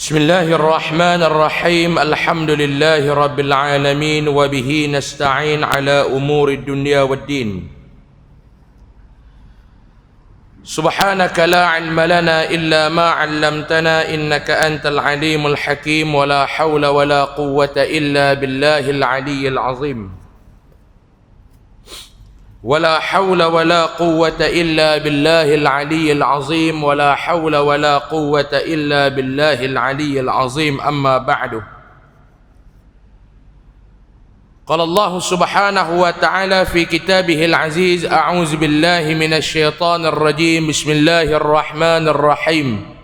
بسم الله الرحمن الرحيم الحمد لله رب العالمين وبه نستعين على أمور الدنيا والدين سبحانك لا علم لنا إلا ما علمتنا إنك أنت العليم الحكيم ولا حول ولا قوة إلا بالله العلي العظيم ولا حول ولا قوة إلا بالله العلي العظيم ولا حول ولا قوة إلا بالله العلي العظيم أما بعد قال الله سبحانه وتعالى في كتابه العزيز أعوذ بالله من الشيطان الرجيم بسم الله الرحمن الرحيم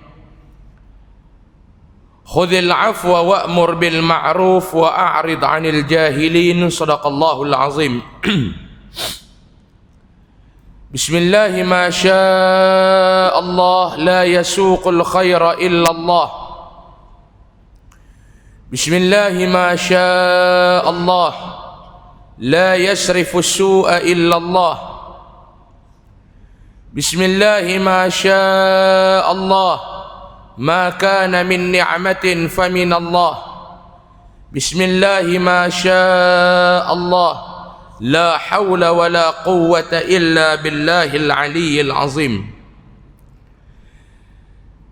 خذ العفو وأمر بالمعروف وأعرض عن الجاهلين صدق الله العظيم بسم الله ما شاء الله لا يسوق الخير إلا الله بسم الله ما شاء الله لا يصرف السوء إلا الله بسم الله ما شاء الله ما كان من نعمة فمن الله بسم الله ما شاء الله لا حول ولا قوة إلا بالله العلي العظيم.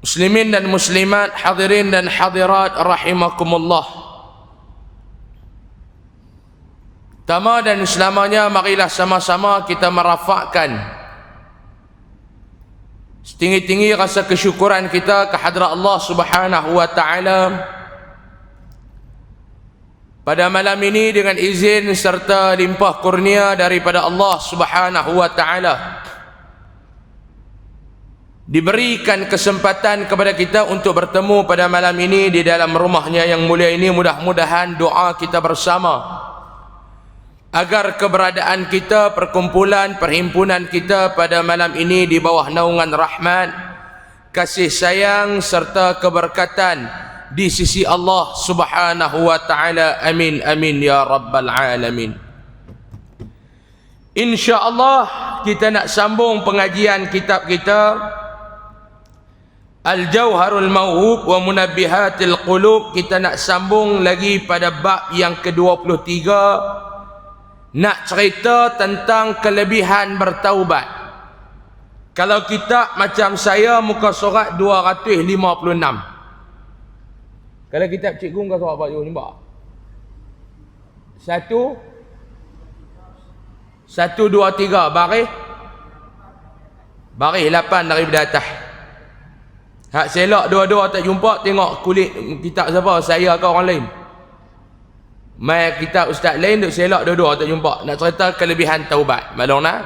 Muslimin dan muslimat, hadirin dan hadirat rahimakumullah. Pertama dan selamanya, marilah sama-sama kita merafakkan setinggi-tinggi rasa kesyukuran kita kehadrat Allah Subhanahu wa taala pada malam ini dengan izin serta limpah kurnia daripada Allah Subhanahu wa taala diberikan kesempatan kepada kita untuk bertemu pada malam ini di dalam rumahnya yang mulia ini. Mudah-mudahan doa kita bersama agar keberadaan kita, perkumpulan, perhimpunan kita pada malam ini di bawah naungan rahmat, kasih sayang serta keberkatan di sisi Allah Subhanahu wa taala. Amin amin ya rabbal alamin. Insya-Allah kita nak sambung pengajian kitab kita Al-Jauharul Mauhub wa Munabbihatil Qulub. Kita nak sambung lagi pada bab yang ke-23, nak cerita tentang kelebihan bertaubat. Kalau kitab macam saya muka surat 256. Kalau kitab cikgu muka surat apa? Jom nampak. 1 2 3 baris 8 daripada atas. Hak selok dua-dua tak jumpa, tengok kulit kitab siapa, saya ke orang lain. Mai kitab ustaz lain duk selok dua-dua tak jumpa. Nak cerita kelebihan taubat. Malona.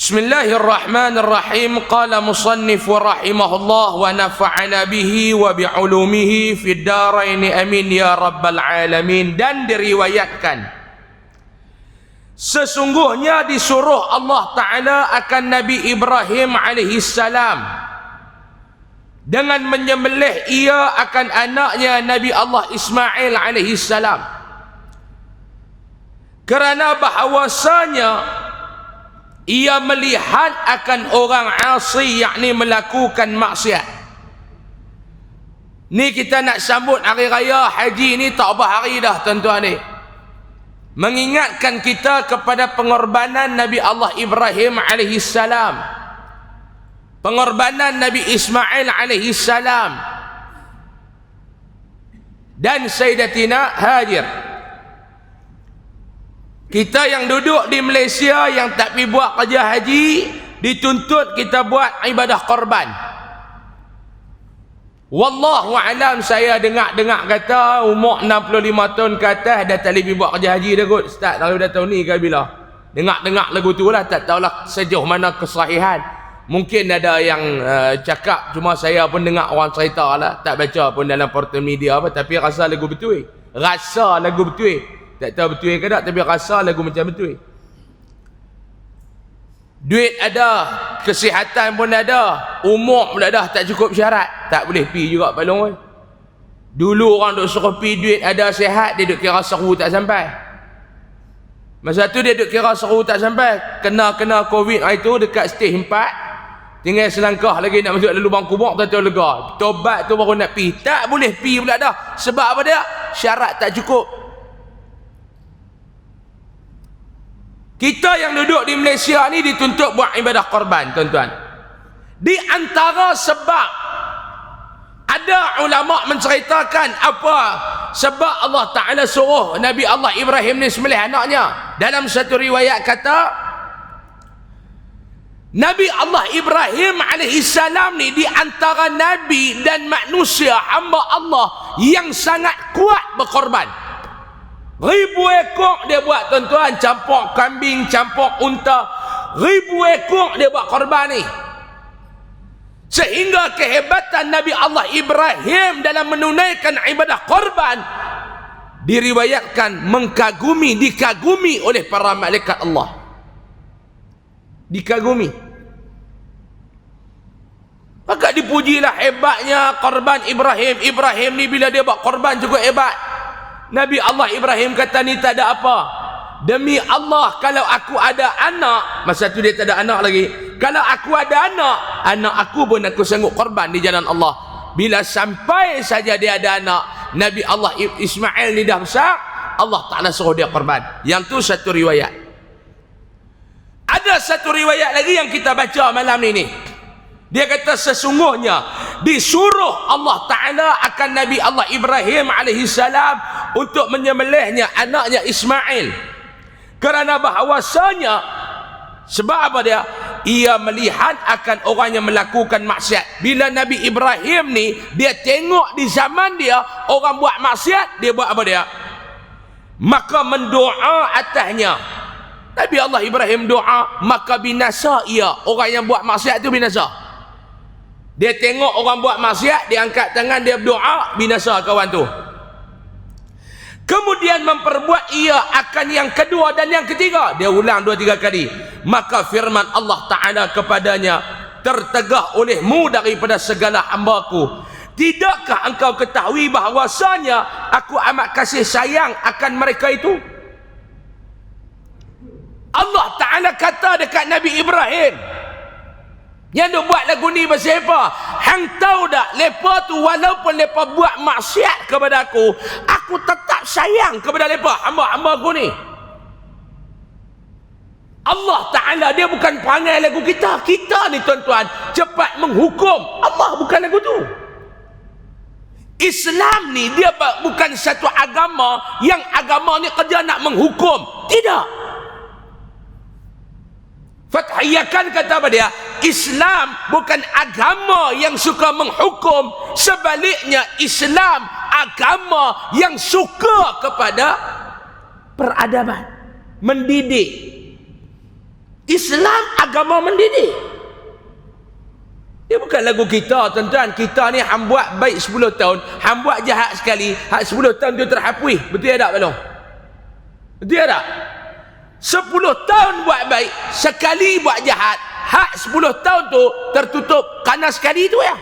Bismillahirrahmanirrahim. Qala musannif wa rahimahullah wa nafa'ana bihi wa bi'ulumihi fid darain amin ya rabbal alamin. Dan diriwayatkan sesungguhnya disuruh Allah Ta'ala akan Nabi Ibrahim alaihi salam dengan menyembelih ia akan anaknya Nabi Allah Ismail alaihi salam, kerana bahawasanya ia melihat akan orang asi, yakni melakukan maksiat. Ni kita nak sambut hari raya haji ni, tak berapa hari dah tuan-tuan ni. Mengingatkan kita kepada pengorbanan Nabi Allah Ibrahim alaihi salam, pengorbanan Nabi Ismail alaihi salam, dan Sayyidatina Hajar. Kita yang duduk di Malaysia yang tak pergi buat kerja haji, dituntut kita buat ibadah korban. Wallahu alam, saya dengar kata umur 65 tahun ke atas dah tak boleh buat kerja haji dah kot. Start daripada tahun ni ke bila. Dengar lagu tu lah, tak tahulah sejauh mana kesahihan. Mungkin ada yang cakap, cuma saya pun dengar orang cerita lah, tak baca pun dalam portal media apa, tapi rasa lagu betul. Rasa lagu betul. Tak tahu betul ke tak, tapi rasa lagu macam betul. Duit ada, kesihatan pun ada, umur pun ada, tak cukup syarat, tak boleh pi juga palung. Dulu orang duk suruh pi duit ada sihat, dia duk kira seru tak sampai. Masa tu dia duk kira seru tak sampai, kena Covid itu dekat stage 4. tinggal selangkah lagi nak masuk dalam lubang kubur, tahu lega. Tobat tu baru nak pi. Tak boleh pi pula dah. Sebab apa dia? Syarat tak cukup. Kita yang duduk di Malaysia ni dituntut buat ibadah korban, tuan-tuan. Di antara sebab, ada ulama menceritakan apa sebab Allah Ta'ala suruh Nabi Allah Ibrahim ni sembelih anaknya. Dalam satu riwayat kata, Nabi Allah Ibrahim alaihissalam ni di antara Nabi dan manusia hamba Allah yang sangat kuat berkorban. 1000 ekor dia buat, tuan-tuan, campur kambing, campur unta. 1000 ekor dia buat korban ni. Sehingga kehebatan Nabi Allah Ibrahim dalam menunaikan ibadah korban diriwayatkan dikagumi oleh para malaikat Allah. Dikagumi. Maka dipujilah hebatnya korban Ibrahim. Ibrahim ni bila dia buat korban cukup hebat. Nabi Allah Ibrahim kata, ni tak ada apa. Demi Allah, kalau aku ada anak, masa tu dia tak ada anak lagi. Kalau aku ada anak aku pun aku sanggup korban di jalan Allah. Bila sampai saja dia ada anak, Nabi Allah Ismail ni dah besar, Allah Ta'ala suruh dia korban. Yang tu satu riwayat. Ada satu riwayat lagi yang kita baca malam ni. Dia kata sesungguhnya disuruh Allah Ta'ala akan Nabi Allah Ibrahim alaihissalam untuk menyembelihnya anaknya Ismail. Kerana bahawasanya, sebab apa dia? Ia melihat akan orang yang melakukan maksiat. Bila Nabi Ibrahim ni, dia tengok di zaman dia orang buat maksiat, dia buat apa dia? Maka mendoa atasnya. Nabi Allah Ibrahim doa, maka binasa ia. Orang yang buat maksiat tu binasa. Dia tengok orang buat maksiat, dia angkat tangan, dia berdoa, binasa kawan tu. Kemudian memperbuat ia akan yang kedua dan yang ketiga. Dia ulang 2-3 kali. Maka firman Allah Ta'ala kepadanya, tertegah olehmu daripada segala hambaku. Tidakkah engkau ketahui bahawasanya aku amat kasih sayang akan mereka itu? Allah Ta'ala kata dekat Nabi Ibrahim, yang dia buat lagu ni pasal apa? Hang tahu tak, lepa tu walaupun lepa buat maksiat kepada aku tetap sayang kepada lepa, hamba-hamba aku ni. Allah Ta'ala dia bukan perangai lagu kita. Kita ni tuan-tuan cepat menghukum. Allah bukan lagu tu. Islam ni dia bukan satu agama yang agama ni kerja nak menghukum. Tidak. Fathiyakan kata apa dia? Islam bukan agama yang suka menghukum. Sebaliknya Islam agama yang suka kepada peradaban, mendidik. Islam agama mendidik. Dia bukan lagu kita, tuan-tuan. Kita ni hang buat baik 10 tahun, hang buat jahat sekali, hak 10 tahun tu terhapus. Betul tak belum? Betul tak? 10 tahun buat baik, sekali buat jahat, hak 10 tahun tu tertutup kerana sekali tu ya.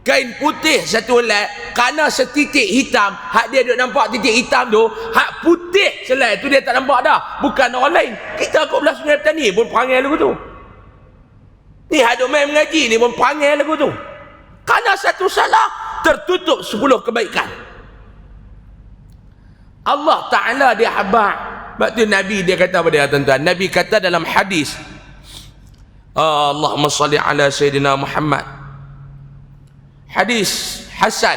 Kain putih satu helai, kerana setitik hitam, hak dia duk nampak titik hitam tu, hak putih selai tu dia tak nampak dah. Bukan orang lain. Kita kat belah Sungai Petani pun perangai lagu tu. Ni hak duk main mengaji ni pun perangai lagu tu. Kerana satu salah tertutup 10 kebaikan. Allah Ta'ala dia habaq. Sebab tu Nabi dia kata apa dia, tuan-tuan? Nabi kata dalam hadis, Allahumma salli ala Sayyidina Muhammad. Hadis Hasan.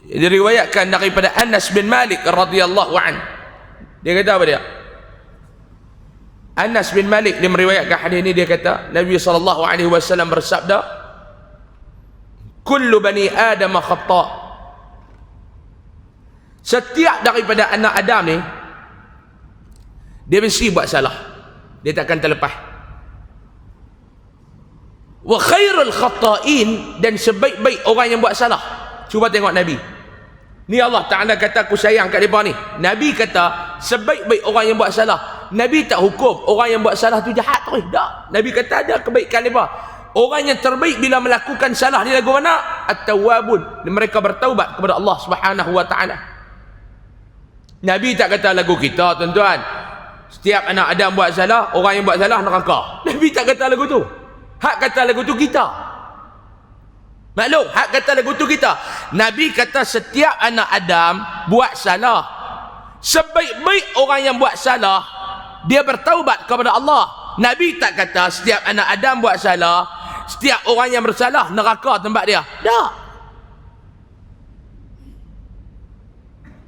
Diriwayatkan daripada Anas bin Malik radhiyallahu an. Dia kata apa dia? Anas bin Malik dia meriwayatkan hadis ini, dia kata Nabi SAW bersabda, kullu bani Adam khata'. Setiap daripada anak Adam ni dia mesti buat salah, dia takkan terlepas. Wa khairul khata'in, dan sebaik-baik orang yang buat salah. Cuba tengok Nabi ni, Allah Ta'ala kata aku sayang kat mereka ni. Nabi kata sebaik-baik orang yang buat salah. Nabi tak hukum orang yang buat salah tu jahat terus, tak. Nabi kata ada kebaikan mereka. Orang yang terbaik bila melakukan salah ni lagu mana? At-tawwabun, mereka bertaubat kepada Allah Subhanahu wa Ta'ala. Nabi tak kata lagu kita, tuan-tuan. Setiap anak Adam buat salah, orang yang buat salah neraka. Nabi tak kata lagu tu. Hak kata lagu tu kita. Maklum, hak kata lagu tu kita. Nabi kata setiap anak Adam buat salah. Sebaik-baik orang yang buat salah, dia bertaubat kepada Allah. Nabi tak kata setiap anak Adam buat salah, setiap orang yang bersalah neraka tempat dia. Tak.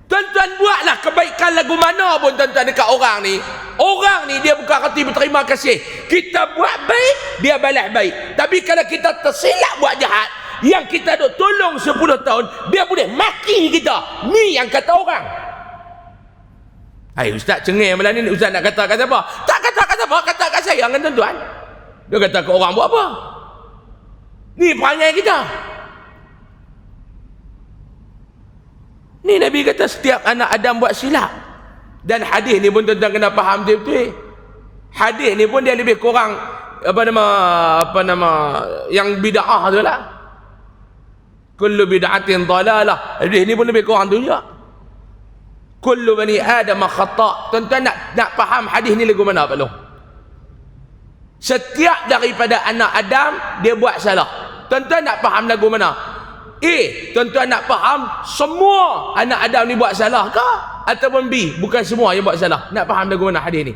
Tuan-tuan buatlah kebaikan lagu mana pun tuan-tuan dekat orang ni. Orang ni dia bukan reti berterima kasih. Kita buat baik, dia balas baik. Tapi kalau kita tersilap buat jahat, yang kita duk tolong 10 tahun, dia boleh maki kita. Ni yang kata orang. Hai ustaz cengeng malam ni, ustaz nak kata apa? Tak kata apa, kata kat saya dengan tuan-tuan. Dia kata ke orang buat apa? Ni perangai kita. Ni Nabi kata setiap anak Adam buat silap. Dan hadis ni pun tuan-tuan kena faham betul-betul. Hadis ni pun dia lebih kurang apa nama yang bid'ah tu lah. Kullu bid'atin dalalah. Hadis ni pun lebih kurang tu juga. Kullu bani Adam khata'. Tuan-tuan nak faham hadis ni lagu mana Pak Long? Setiap daripada anak Adam dia buat salah. Tuan-tuan nak faham lagu mana? Tuan-tuan nak faham semua anak Adam ni buat salah ke? Ataupun B, bukan semua yang buat salah? Nak faham lagu mana hadis ni?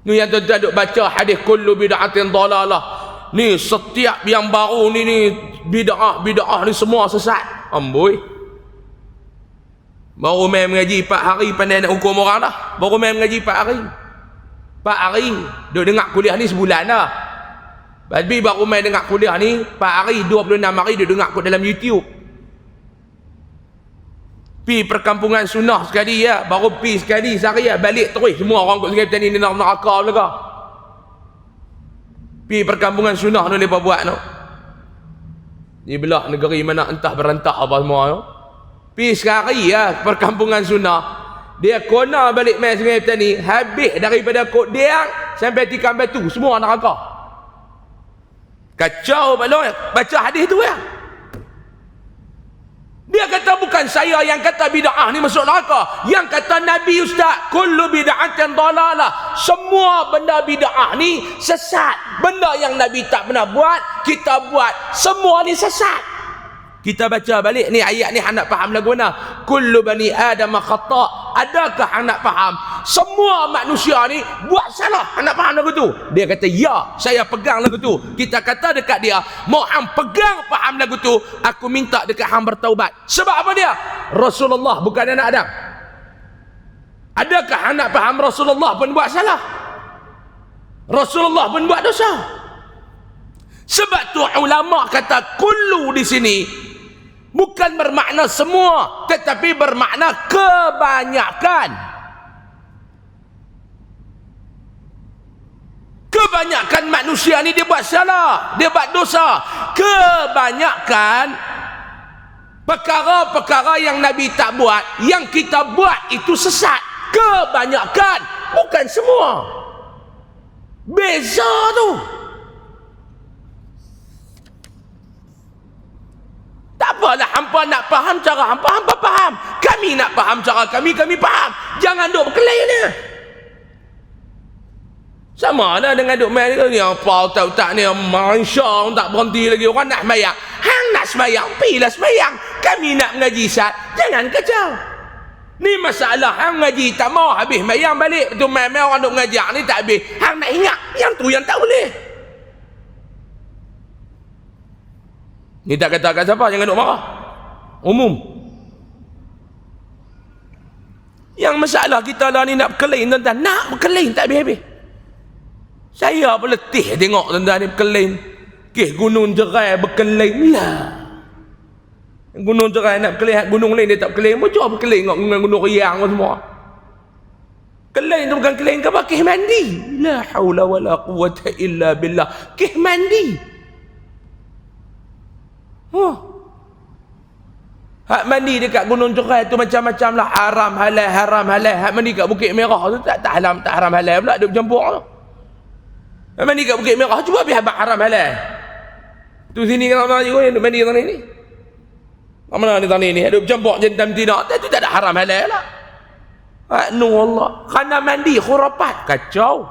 Ni yang tuan-tuan duk baca hadis kullu bid'atin dalalah. Ni setiap yang baru ni bid'ah ni semua sesat. Amboi. Baru main mengaji 4 hari pandai nak hukum orang dah. Baru main mengaji 4 hari. 4 hari duk dengar kuliah ni sebulan dah. Tapi baru main dengar kuliah ni 4 hari, 26 hari dia dengar kot dalam YouTube. Pi perkampungan sunnah sekali ya, baru pi sekali sehari ya, balik terus semua orang kot Sungai Petani ni nak neraka belaka. Pi perkampungan sunnah tu lepa buat tu. Di belah negeri mana entah berentak apa semua tu. Pi sekali ya perkampungan sunnah. Dia kona balik main Sungai Petani, habis daripada Kok Diang sampai Tikam Batu semua neraka. Kacau Pak Long, baca hadis tu ya. Dia kata bukan saya yang kata bid'ah ni masuk neraka. Yang kata Nabi Ustaz, kullu bid'atin dalalah. Semua benda bid'ah ni sesat. Benda yang Nabi tak pernah buat, kita buat. Semua ni sesat. Kita baca balik ni ayat ni hang nak faham lagu mana? Kullu bani Adam khata'. Adakah hang nak faham? Semua manusia ni buat salah. Hang nak faham lagu tu? Dia kata ya, saya pegang lagu tu. Kita kata dekat dia, mau hang pegang faham lagu tu, aku minta dekat hang bertaubat. Sebab apa dia? Rasulullah bukan anak Adam. Adakah hang nak faham Rasulullah pun buat salah? Rasulullah pun buat dosa. Sebab tu ulama kata kullu di sini bukan bermakna semua, tetapi bermakna kebanyakan. Kebanyakan manusia ni dia buat salah, dia buat dosa. Kebanyakan perkara-perkara yang Nabi tak buat, yang kita buat itu sesat. Kebanyakan, bukan semua. Beza tu. Tak apalah, hampa nak faham cara hampa, hampa faham. Kami nak faham cara kami, kami faham. Jangan duk berkelahi ni. Sama lah dengan duk main ni. Apa tak ni, Masya Allah tak berhenti lagi. Orang nak semayang. Hang nak semayang, pergilah semayang. Kami nak mengaji Ustaz, jangan kacau. Ni masalah hang mengaji tak mau habis semayang balik. Betul main-main orang duk mengaji ni tak habis. Hang nak ingat, yang tu yang tak boleh. Ni tak kata kat siapa, jangan duk marah. Umum. Yang masalah kita lah ni nak berkelain tuan-tuan. Nak berkelain tak habis-habis. Saya pun letih tengok tuan-tuan ni berkelain. Gunung Jerai berkelain lah. Gunung Jerai nak berkelain, gunung lain dia tak berkelain. Macam berkelain dengan gunung Riang semua. Kelain tu bukan kelain ke apa? Kih mandi. La haula wa la quwata illa billah. Kih mandi. Hak mandi dekat Gunung Jerai tu macam-macam lah, haram halal, haram halal. Hak mandi kat Bukit Merah tu tak haram halal pula, duk campur tu. Hak mandi kat Bukit Merah cuba habis habaq haram halal. Tu sini kan orang juga yang duk mandi tanah ni. Mana ni tanah ni, duk campur jentam tidak. Tu tak ada haram halal lah. Allah. Kerana mandi khurafat. Kacau.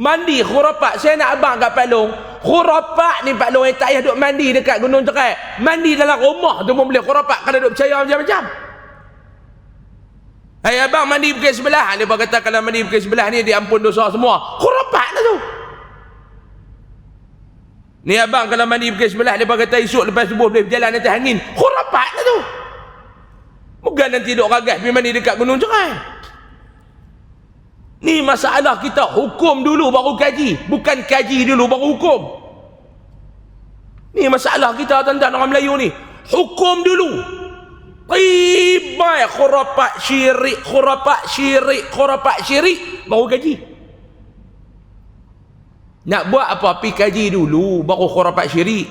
Mandi khurafat. Saya nak abang kat Pak Long. Khurafat ni Pak Long yang tak payah duduk mandi dekat Gunung Cerai. Mandi dalam rumah tu pun boleh khurafat. Kalau duduk percaya macam-macam. Hai abang mandi bukit sebelah. Dia kata kalau mandi bukit sebelah ni diampun dosa semua. Khurafat lah tu. Ni abang kalau mandi bukit sebelah. Dia kata esok lepas subuh boleh berjalan atas angin. Khurafat lah tu. Bukan nanti duduk ragas pergi mandi dekat Gunung Cerai. Ni masalah kita. Hukum dulu baru kaji. Bukan kaji dulu baru hukum. Ni masalah kita tentang orang Melayu ni. Hukum dulu. Tibai khurafat syirik, khurafat syirik, khurafat syirik. Baru kaji. Nak buat apa? Pergi kaji dulu. Baru khurafat syirik.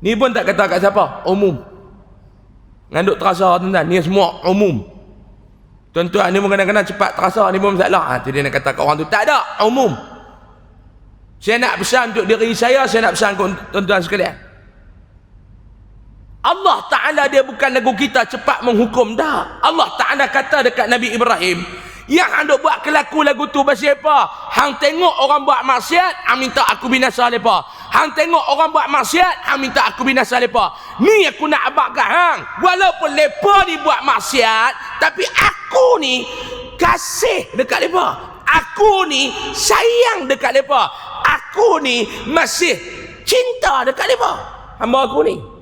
Ni pun tak kata kat siapa? Umum. Nganduk terasa tuan-tuan. Ni semua umum. Tuan-tuan ni pun kadang-kadang cepat terasa. Ni pun masalah. Tu dia nak kata kat orang tu. Tak ada. Umum. Saya nak pesan untuk diri saya. Saya nak pesan untuk tuan-tuan sekalian. Allah Ta'ala dia bukan lagu kita cepat menghukum dah. Allah Ta'ala kata dekat Nabi Ibrahim. Yang hendak buat kelaku lagu tu pasal apa? Hang tengok orang buat maksiat, hang minta aku binasa lepa. Hang tengok orang buat maksiat, hang minta aku binasa lepa. Ni aku nak abang kat hang. Walaupun lepa ni buat maksiat, tapi aku ni kasih dekat lepa. Aku ni sayang dekat lepa. Aku ni masih cinta dekat lepa. Hamba aku ni.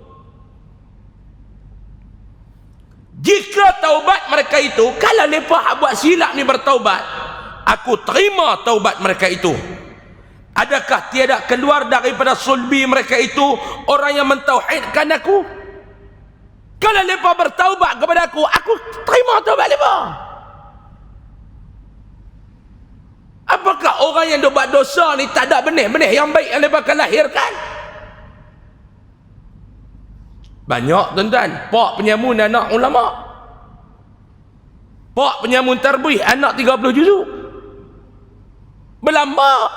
Jika taubat mereka itu, kalau mereka buat silap ni bertaubat, aku terima taubat mereka itu. Adakah tiada keluar daripada sulbi mereka itu orang yang mentauhidkan aku? Kalau mereka bertaubat kepada aku terima taubat mereka. Apakah orang yang buat dosa ni tak ada benih-benih yang baik yang mereka akan lahirkan? Banyak tuan-tuan. Pak penyamun anak ulama. Pak penyamun tarbih anak 30 juzuk. Berlamba.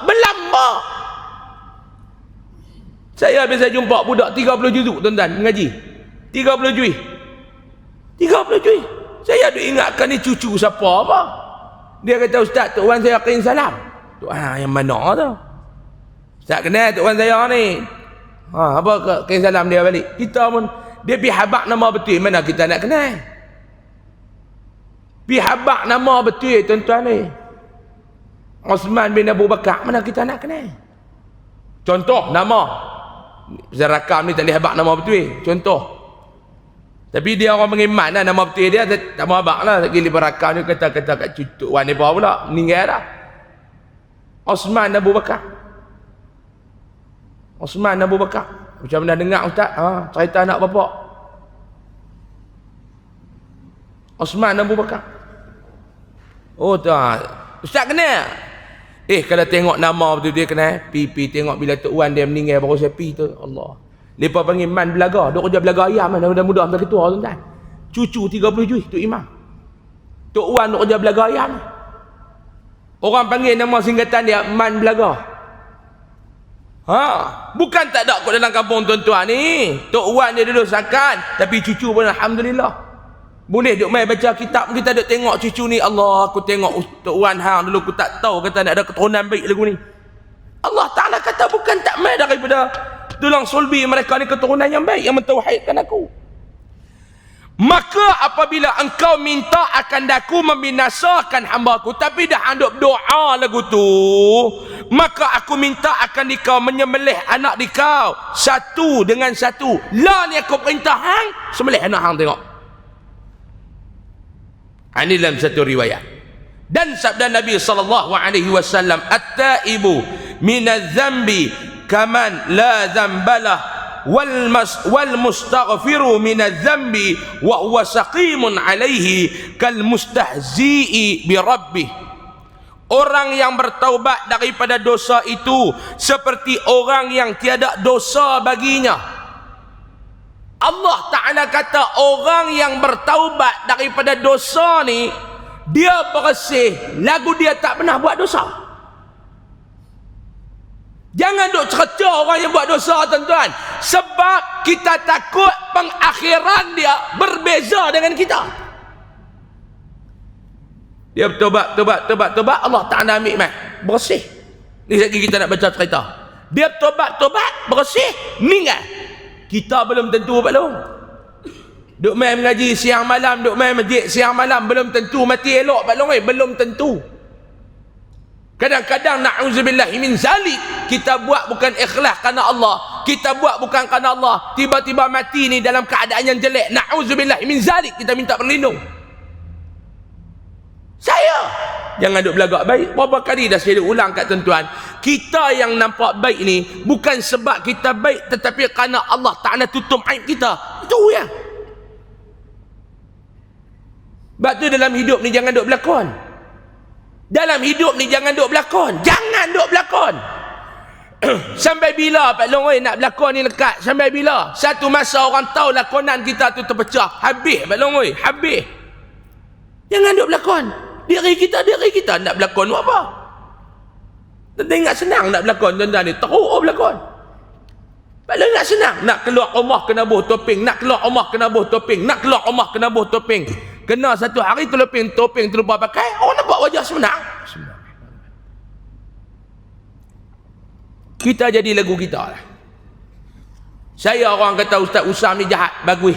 Saya biasa jumpa budak 30 juzuk tuan-tuan mengaji. 30 juih. Saya ada ingatkan ni cucu siapa apa. Dia kata ustaz Tok Wan saya kirim salam. Tok yang mana tu? Ustaz kenal Tok Wan saya ni. Apa kirim salam dia balik. Kita pun dia pergi habak nama betul. Mana kita nak kenal? Pergi habak nama betul tuan-tuan ni. Osman bin Abu Bakar. Mana kita nak kenal? Contoh nama. Zarakam ni tak boleh habak nama betul. Contoh. Tapi dia orang mengiman lah nama betul dia. Tak mau habak lah. Gili berakam ni kata-kata kat cutuk wan ni pula. Meninggal dah. Osman Abu Bakar. Osman Abu Bakar. Macam mana dengar ustaz? Cerita anak bapak. Osman Abu Bakar. Oh tak. Ustaz kenal? Kalau tengok nama betul dia kenal. Pi tengok bila Tok Wan dia meninggal baru saya pi tu. Allah. Lepas panggil man belaga. Duk kerja belaga ayam mana mudah-mudah sampai ketua tuan-tuan. Cucu 30 juih Tok Imam. Tok Wan duk kerja belaga ayam. Orang panggil nama singkatan dia man belaga. Bukan tak ada kot dalam kampung tuan-tuan ni. Tok Wan dia dulu sakan, tapi cucu pun alhamdulillah. Boleh duk mai baca kitab, kita duk tengok cucu ni. Allah, aku tengok Tok Wan hang dulu aku tak tahu kata nak ada keturunan baik lagu ni. Allah Taala kata bukan tak mai daripada tulang sulbi mereka ni keturunan yang baik yang mentauhidkan aku. Maka apabila engkau minta akan daku membinasakan hamba-Ku, tapi dah anduk doa lagu tu, maka aku minta akan dikau menyembelih anak dikau satu dengan satu. Lah ni aku perintah hang sembelih anak hang tengok. Ini dalam satu riwayat. Dan sabda Nabi SAW, at-taibu minadz-dzambi kaman la dzambalah wal mustaghfiru minadz-dzambi wa huwa saqimun alaihi kal mustahzi'i bi rabbih. Orang yang bertaubat daripada dosa itu seperti orang yang tiada dosa baginya. Allah Ta'ala kata orang yang bertaubat daripada dosa ni, dia bersih lagu dia tak pernah buat dosa. Jangan duk cerca orang yang buat dosa, tuan-tuan. Sebab kita takut pengakhiran dia berbeza dengan kita. Dia bertobat, Allah Ta'ala ambil mai. Bersih. Ni lagi kita nak baca cerita. Dia bertobat, bersih, meninggal. Kita belum tentu belum. Duk main mengaji siang malam, duk main masjid siang malam, belum tentu mati elok belum. Belum tentu. Kadang-kadang na'udzubillahi min zalik, kita buat bukan ikhlas kerana Allah, kita buat bukan kerana Allah, tiba-tiba mati ni dalam keadaan yang jelek. Na'udzubillahi min zalik, kita minta perlindung. Saya jangan duk belagak baik. Berapa kali dah saya ulang kat tuan-tuan, kita yang nampak baik ni bukan sebab kita baik, tetapi kerana Allah Ta'ala tutup aib kita. Itu ya. Sebab tu dalam hidup ni jangan duk berlakon. Dalam hidup ni jangan duk berlakon. Jangan duk berlakon. Sampai bila Pak Long nak berlakon ni lekat? Sampai bila? Satu masa orang tahu lakonan kita tu terpecah. Habis Pak Long, habis. Jangan duk berlakon. Diri kita nak berlakon buat apa? Tuan-tuan ingat senang nak berlakon, tuan-tuan ni teruk berlakon. Pak Long nak senang. Nak keluar rumah kena buh topeng. Nak keluar rumah kena buh topeng. Nak keluar rumah kena buh topeng. Kena satu hari topeng terlupa pakai, orang nampak wajah semenang. Kita jadi lagu kita lah. Saya orang kata Ustaz Usam ni jahat, bagus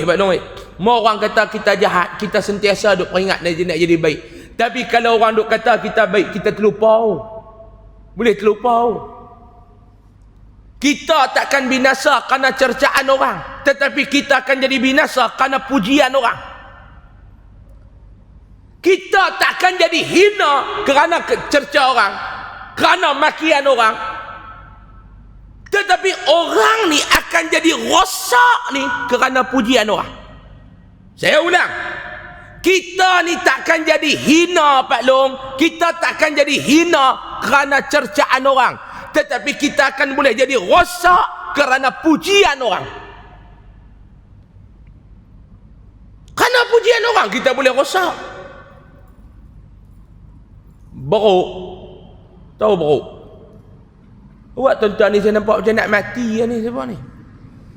Pak Long. Mau orang kata kita jahat, kita sentiasa duk peringat nak jadi baik. Tapi kalau orang duk kata kita baik, kita terlupa. Boleh terlupa. Kita takkan binasa kerana cercaan orang, tetapi kita akan jadi binasa kerana pujian orang. Kita takkan jadi hina kerana cerca orang, kerana makian orang, tetapi orang ni akan jadi rosak ni kerana pujian orang. Saya ulang, kita ni takkan jadi hina Pak Long, kita takkan jadi hina kerana cercaan orang, tetapi kita akan boleh jadi rosak kerana pujian orang. Kerana pujian orang kita boleh rosak. Beruk. Tahu beruk? Awak tuan-tuan ni saya nampak macam nak mati ni siapa ni?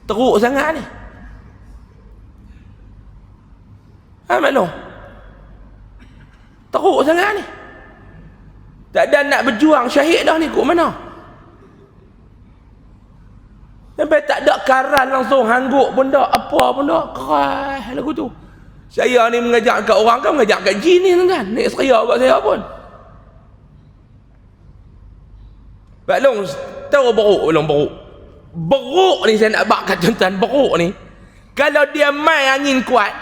Teruk sangat ni. Maklum. Teruk sangat ni. Tak ada nak berjuang syahid dah ni, kok mana? Sampai tak ada karan langsung, hangguk pun tak, apa pun tak, keras lagu tu. Saya ni mengajak kat orang kan, mengajak kat jin ni kan, naik seria kat saya pun. Pak Long tahu beruk, beruk ni saya nak bak kat tuan-tuan. Beruk ni kalau dia main angin kuat,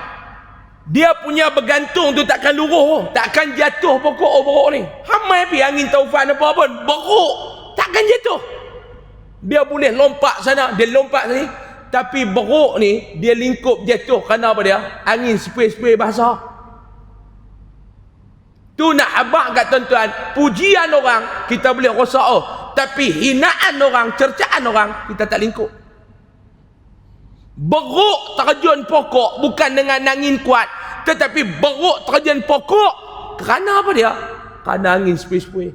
dia punya bergantung tu takkan luruh, takkan jatuh pokok beruk ni. Hamai pi angin taufan apa pun, beruk takkan jatuh. Dia boleh lompat sana, dia lompat sini, tapi beruk ni dia lingkup jatuh kerana apa dia? Angin sepoi-sepoi basah. Tu nak abang kat tuan-tuan, pujian orang kita boleh rosak, tapi hinaan orang, cercaan orang kita tak lingkup. Beruk terjun pokok bukan dengan angin kuat, tetapi beruk terjun pokok kerana apa dia? Kerana angin sepoi-sepoi.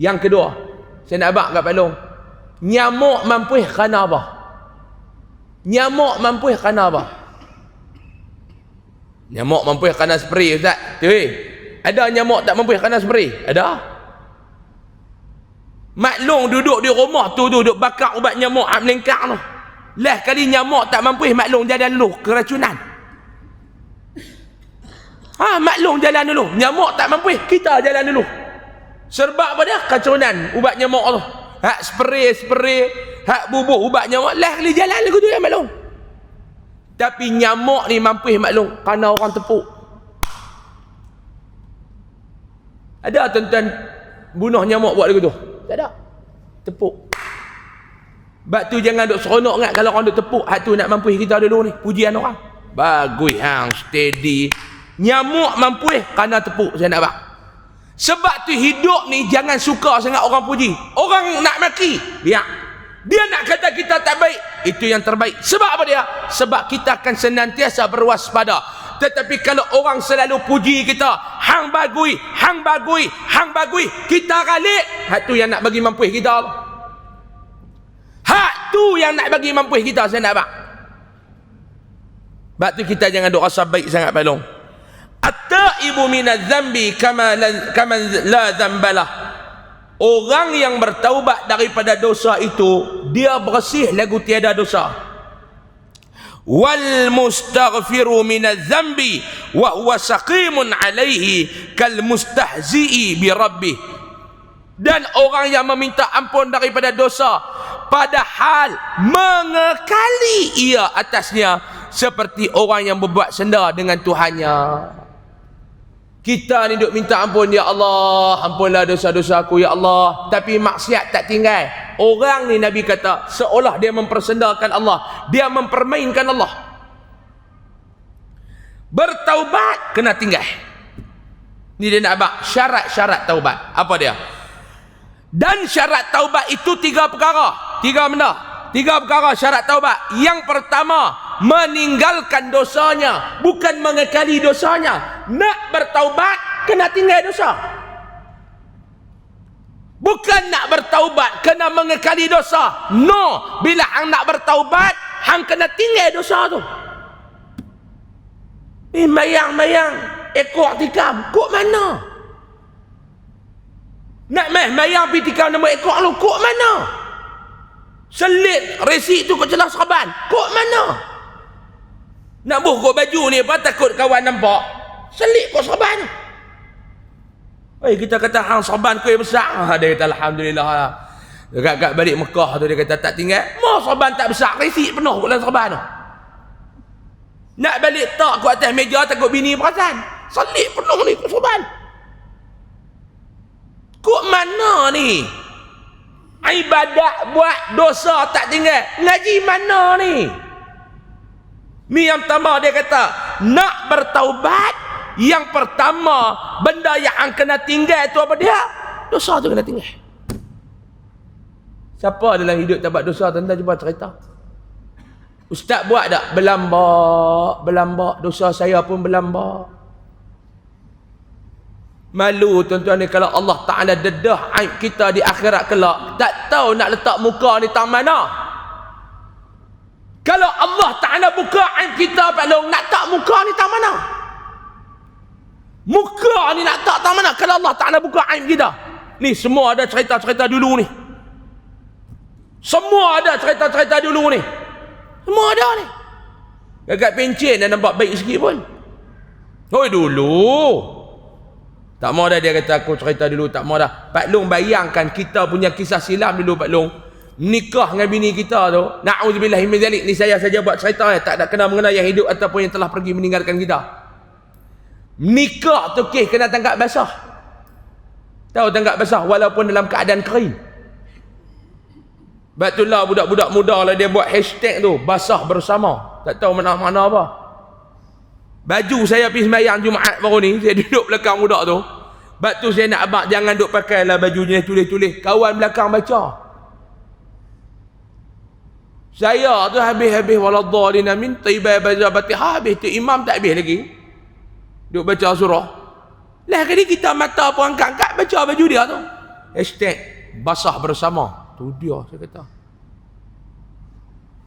Yang kedua, saya nak abang kat Pak Long, nyamuk mampu kerana apa? Nyamuk mampu kerana apa? Nyamuk mampu kerana spray, Ustaz. Ada nyamuk tak mampu kerana spray? Ada. Maklong duduk di rumah tu duduk bakar ubat nyamuk melengkak tu. Lah kali nyamuk tak mampu, maklong jalan dulu keracunan. Maklong jalan dulu. Nyamuk tak mampu, kita jalan dulu. Sebab apa dia? Keracunan ubat nyamuk tu. Hak spray, hak bubuh ubat nyamuk, lah kali jalan lagu tu ya maklong. Tapi nyamuk ni mampu maklong kerana orang tepuk. Ada tuan-tuan bunuh nyamuk buat lagu tu? Tak ada. Tepuk. Sebab tu jangan duk seronok ingat kalau orang duk tepuk, hak tu nak mampu kita dulu ni, pujian orang. Bagus hang, steady. Nyamuk mampu kerana tepuk, saya nak bak. Sebab tu hidup ni jangan suka sangat orang puji. Orang nak maki, biar. Dia nak kata kita tak baik, itu yang terbaik. Sebab apa dia? Sebab kita akan senantiasa berwaspada. Tetapi kalau orang selalu puji kita, hang bagui, hang bagui, hang bagui, kita galik, hak tu yang nak bagi mampu kita. Hak tu yang nak bagi mampu kita, saya nak bak. Sebab tu kita jangan duk rasa baik sangat balong. At-taibu minadz dzambi kama la dzambalah. Orang yang bertaubat daripada dosa itu, dia bersih lagu tiada dosa. Wal mustaghfiru minadz dzambi wa huwa saqimun alaihi kal mustahzi'i bi rabbih. Dan orang yang meminta ampun daripada dosa padahal mengekali ia atasnya, seperti orang yang berbuat senda dengan Tuhannya. Kita ni duk minta ampun, ya Allah, ampunlah dosa-dosa aku ya Allah, tapi maksiat tak tinggal. Orang ni Nabi kata seolah dia mempersendakan Allah, dia mempermainkan Allah. Bertaubat kena tinggal. Ni dia nak abang syarat-syarat taubat. Apa dia? Dan syarat taubat itu 3 perkara. 3 benda. 3 perkara syarat taubat. Yang pertama, meninggalkan dosanya, bukan mengekali dosanya. Nak bertaubat kena tinggal dosa. Bukan nak bertaubat kena mengekali dosa. No, bila hang nak bertaubat, hang kena tinggal dosa tu. Mayang-mayang ekor tikam, kok mana? Nak mayang pergi tikam nombor ekor lu, kok mana? Selit resik tu kau celah serban, kok mana? Nak buh baju ni apa, takut kawan nampak, selit kau serban. Kita kata hang serban kau yang besar. Dia kata alhamdulillah. Dekat balik Mekah tu dia kata tak tinggal. Mau serban tak besar, resik penuh dalam serban tu. Nak balik tak kau atas meja, takut bini perasan, selit penuh ni kau serban. Kok mana ni? Ibadat buat dosa tak tinggal, ngaji mana ni? Ni yang pertama dia kata, nak bertaubat, yang pertama benda yang hang kena tinggal tu apa dia? Dosa tu kena tinggal. Siapa dalam hidup tak buat dosa? Tuan-tuan cuba cerita. Ustaz buat tak? Berlambak dosa saya pun berlambak. Malu tuan-tuan ni kalau Allah Ta'ala dedah aib kita di akhirat kelak, tak tahu nak letak muka ni tang mana. Kalau Allah Ta'ala buka aib kita, Pak Long, nak tak muka ni tang mana? Muka ni nak tak tang mana kalau Allah Ta'ala buka aib kita? Ni semua ada cerita-cerita dulu ni. Semua ada cerita-cerita dulu ni. Semua ada ni. Agak pencen dah nampak baik sikit pun. Hoi dulu. Tak mau dah dia kata aku cerita dulu, tak mau dah. Pak Long bayangkan kita punya kisah silam dulu Pak Long. Nikah dengan bini kita tu, na'udzubillah min zalik, ni saya saja buat cerita tak ada kena mengenai yang hidup ataupun yang telah pergi meninggalkan kita. Nikah tu kena tangkap basah. Tahu tangkap basah walaupun dalam keadaan kering. Batullah budak-budak muda lah dia buat hashtag tu, basah bersama. Tak tahu mana-mana apa. Baju saya pergi sembahyang Jumaat baru ni, saya duduk belakang budak tu. Sebab tu saya nak abang jangan duk pakailah bajunya tulis-tulis. Kawan belakang baca. Saya tu habis-habis waladhdallin amin tiba baca habis tu imam tak habis lagi. Duk baca surah. Lah kali kita mata pun angkat-angkat baca baju dia tu. Hashtag basah bersama. Tu dia saya kata.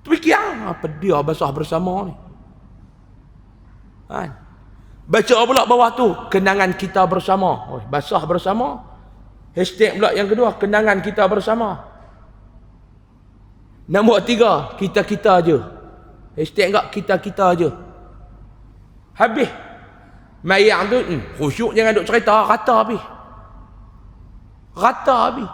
Tu fikir apa dia basah bersama ni? Baca pula bawah tu kenangan kita bersama. Basah bersama. Hashtag pula yang kedua kenangan kita bersama. Nombor 3 kita-kita je. Hashtag enggak kita-kita je. Habis mayang tu khusyuk jangan duk cerita, rata habis. Rata habis.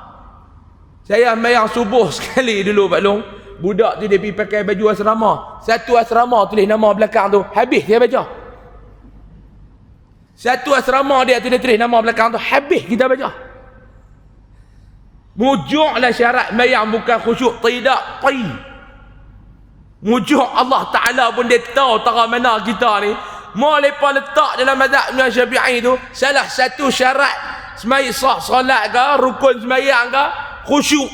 Saya mayang subuh sekali dulu Pak Long. Budak tu dia pergi pakai baju asrama. Satu asrama tulis nama belakang tu. Habis dia baca. Satu asrama dia tu dia tulis nama belakang tu. Habis kita baca. Mujuklah syarat mayang bukan khusyuk. Tidak. Mujuk Allah Ta'ala pun dia tahu tara mana kita ni. Mau lepas letak dalam mazhab Imam Syafi'i tu, salah satu syarat semai sah solat ke, rukun sembahyang ke, khusyuk.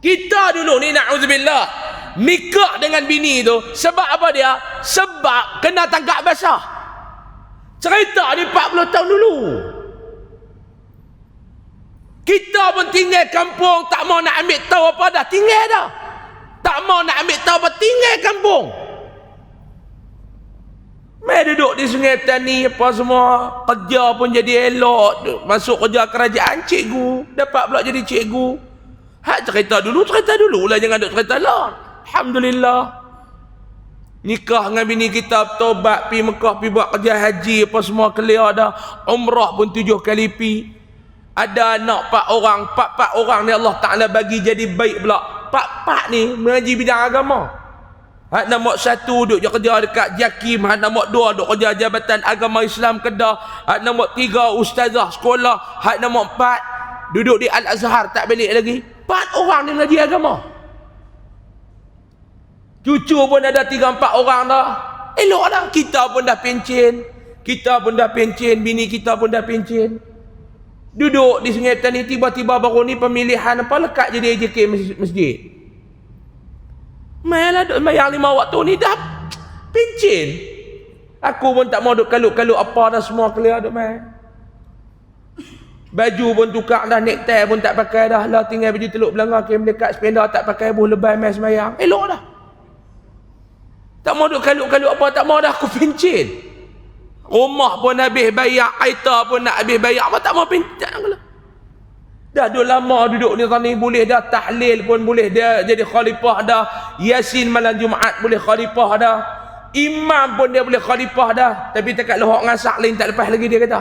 Kita dulu ni na'udzubillah nikah dengan bini tu sebab apa dia? Sebab kena tangkap basah. Cerita ni 40 tahun dulu. Kita pun tinggal kampung, tak mau nak ambil tahu apa dah, tinggal dah. Tak mau nak ambil tahu apa, tinggal kampung. Mai duduk di Sungai Tani apa semua, kerja pun jadi elok, masuk kerja kerajaan cikgu, dapat pula jadi cikgu. Hak cerita dulu lah, jangan duk cerita lah. Alhamdulillah. Nikah dengan bini kita, tobat, pi Mekah, pi buat kerja haji apa semua clear dah. Umrah pun 7 kali pi. Ada anak 4 orang, 4 orang ni Allah Ta'ala bagi jadi baik pula. 4 ni mengaji bidang agama. Hak nombor 1 duduk je kerja dekat JAKIM, hak nombor 2 duduk kerja Jabatan Agama Islam Kedah, hak nombor 3 ustazah sekolah, hak nombor 4 duduk di Al-Azhar tak balik lagi. 4 orang ni mengaji agama. Cucu pun ada 3-4 orang dah. Elok dah. Kita pun dah pencen, bini kita pun dah pencen. Duduk di Sungai Tani, tiba-tiba baru ni pemilihan apa lekat jadi AJK masjid. Mainlah duk mayang 5 waktu ni dah pencen. Aku pun tak mau duk kalut-kalut apa dah, semua clear duk main. Baju pun tukar dah, necktie pun tak pakai dah. Lah tinggal baju teluk belanga kem dekat sepeda tak pakai, buh lebay main semayang. Elok dah. Tak mau duk kalut-kalut apa, tak mau dah, aku pencen. Rumah pun habis bayar, aita pun nak habis bayar, apa tak mau pinjam lah. Dah duduk lama duduk ni tani, boleh dah tahlil pun boleh dia jadi khalifah dah, Yasin malam Jumaat boleh khalifah dah, imam pun dia boleh khalifah dah. Tapi dekat lohok ngasak lain tak lepas lagi, dia kata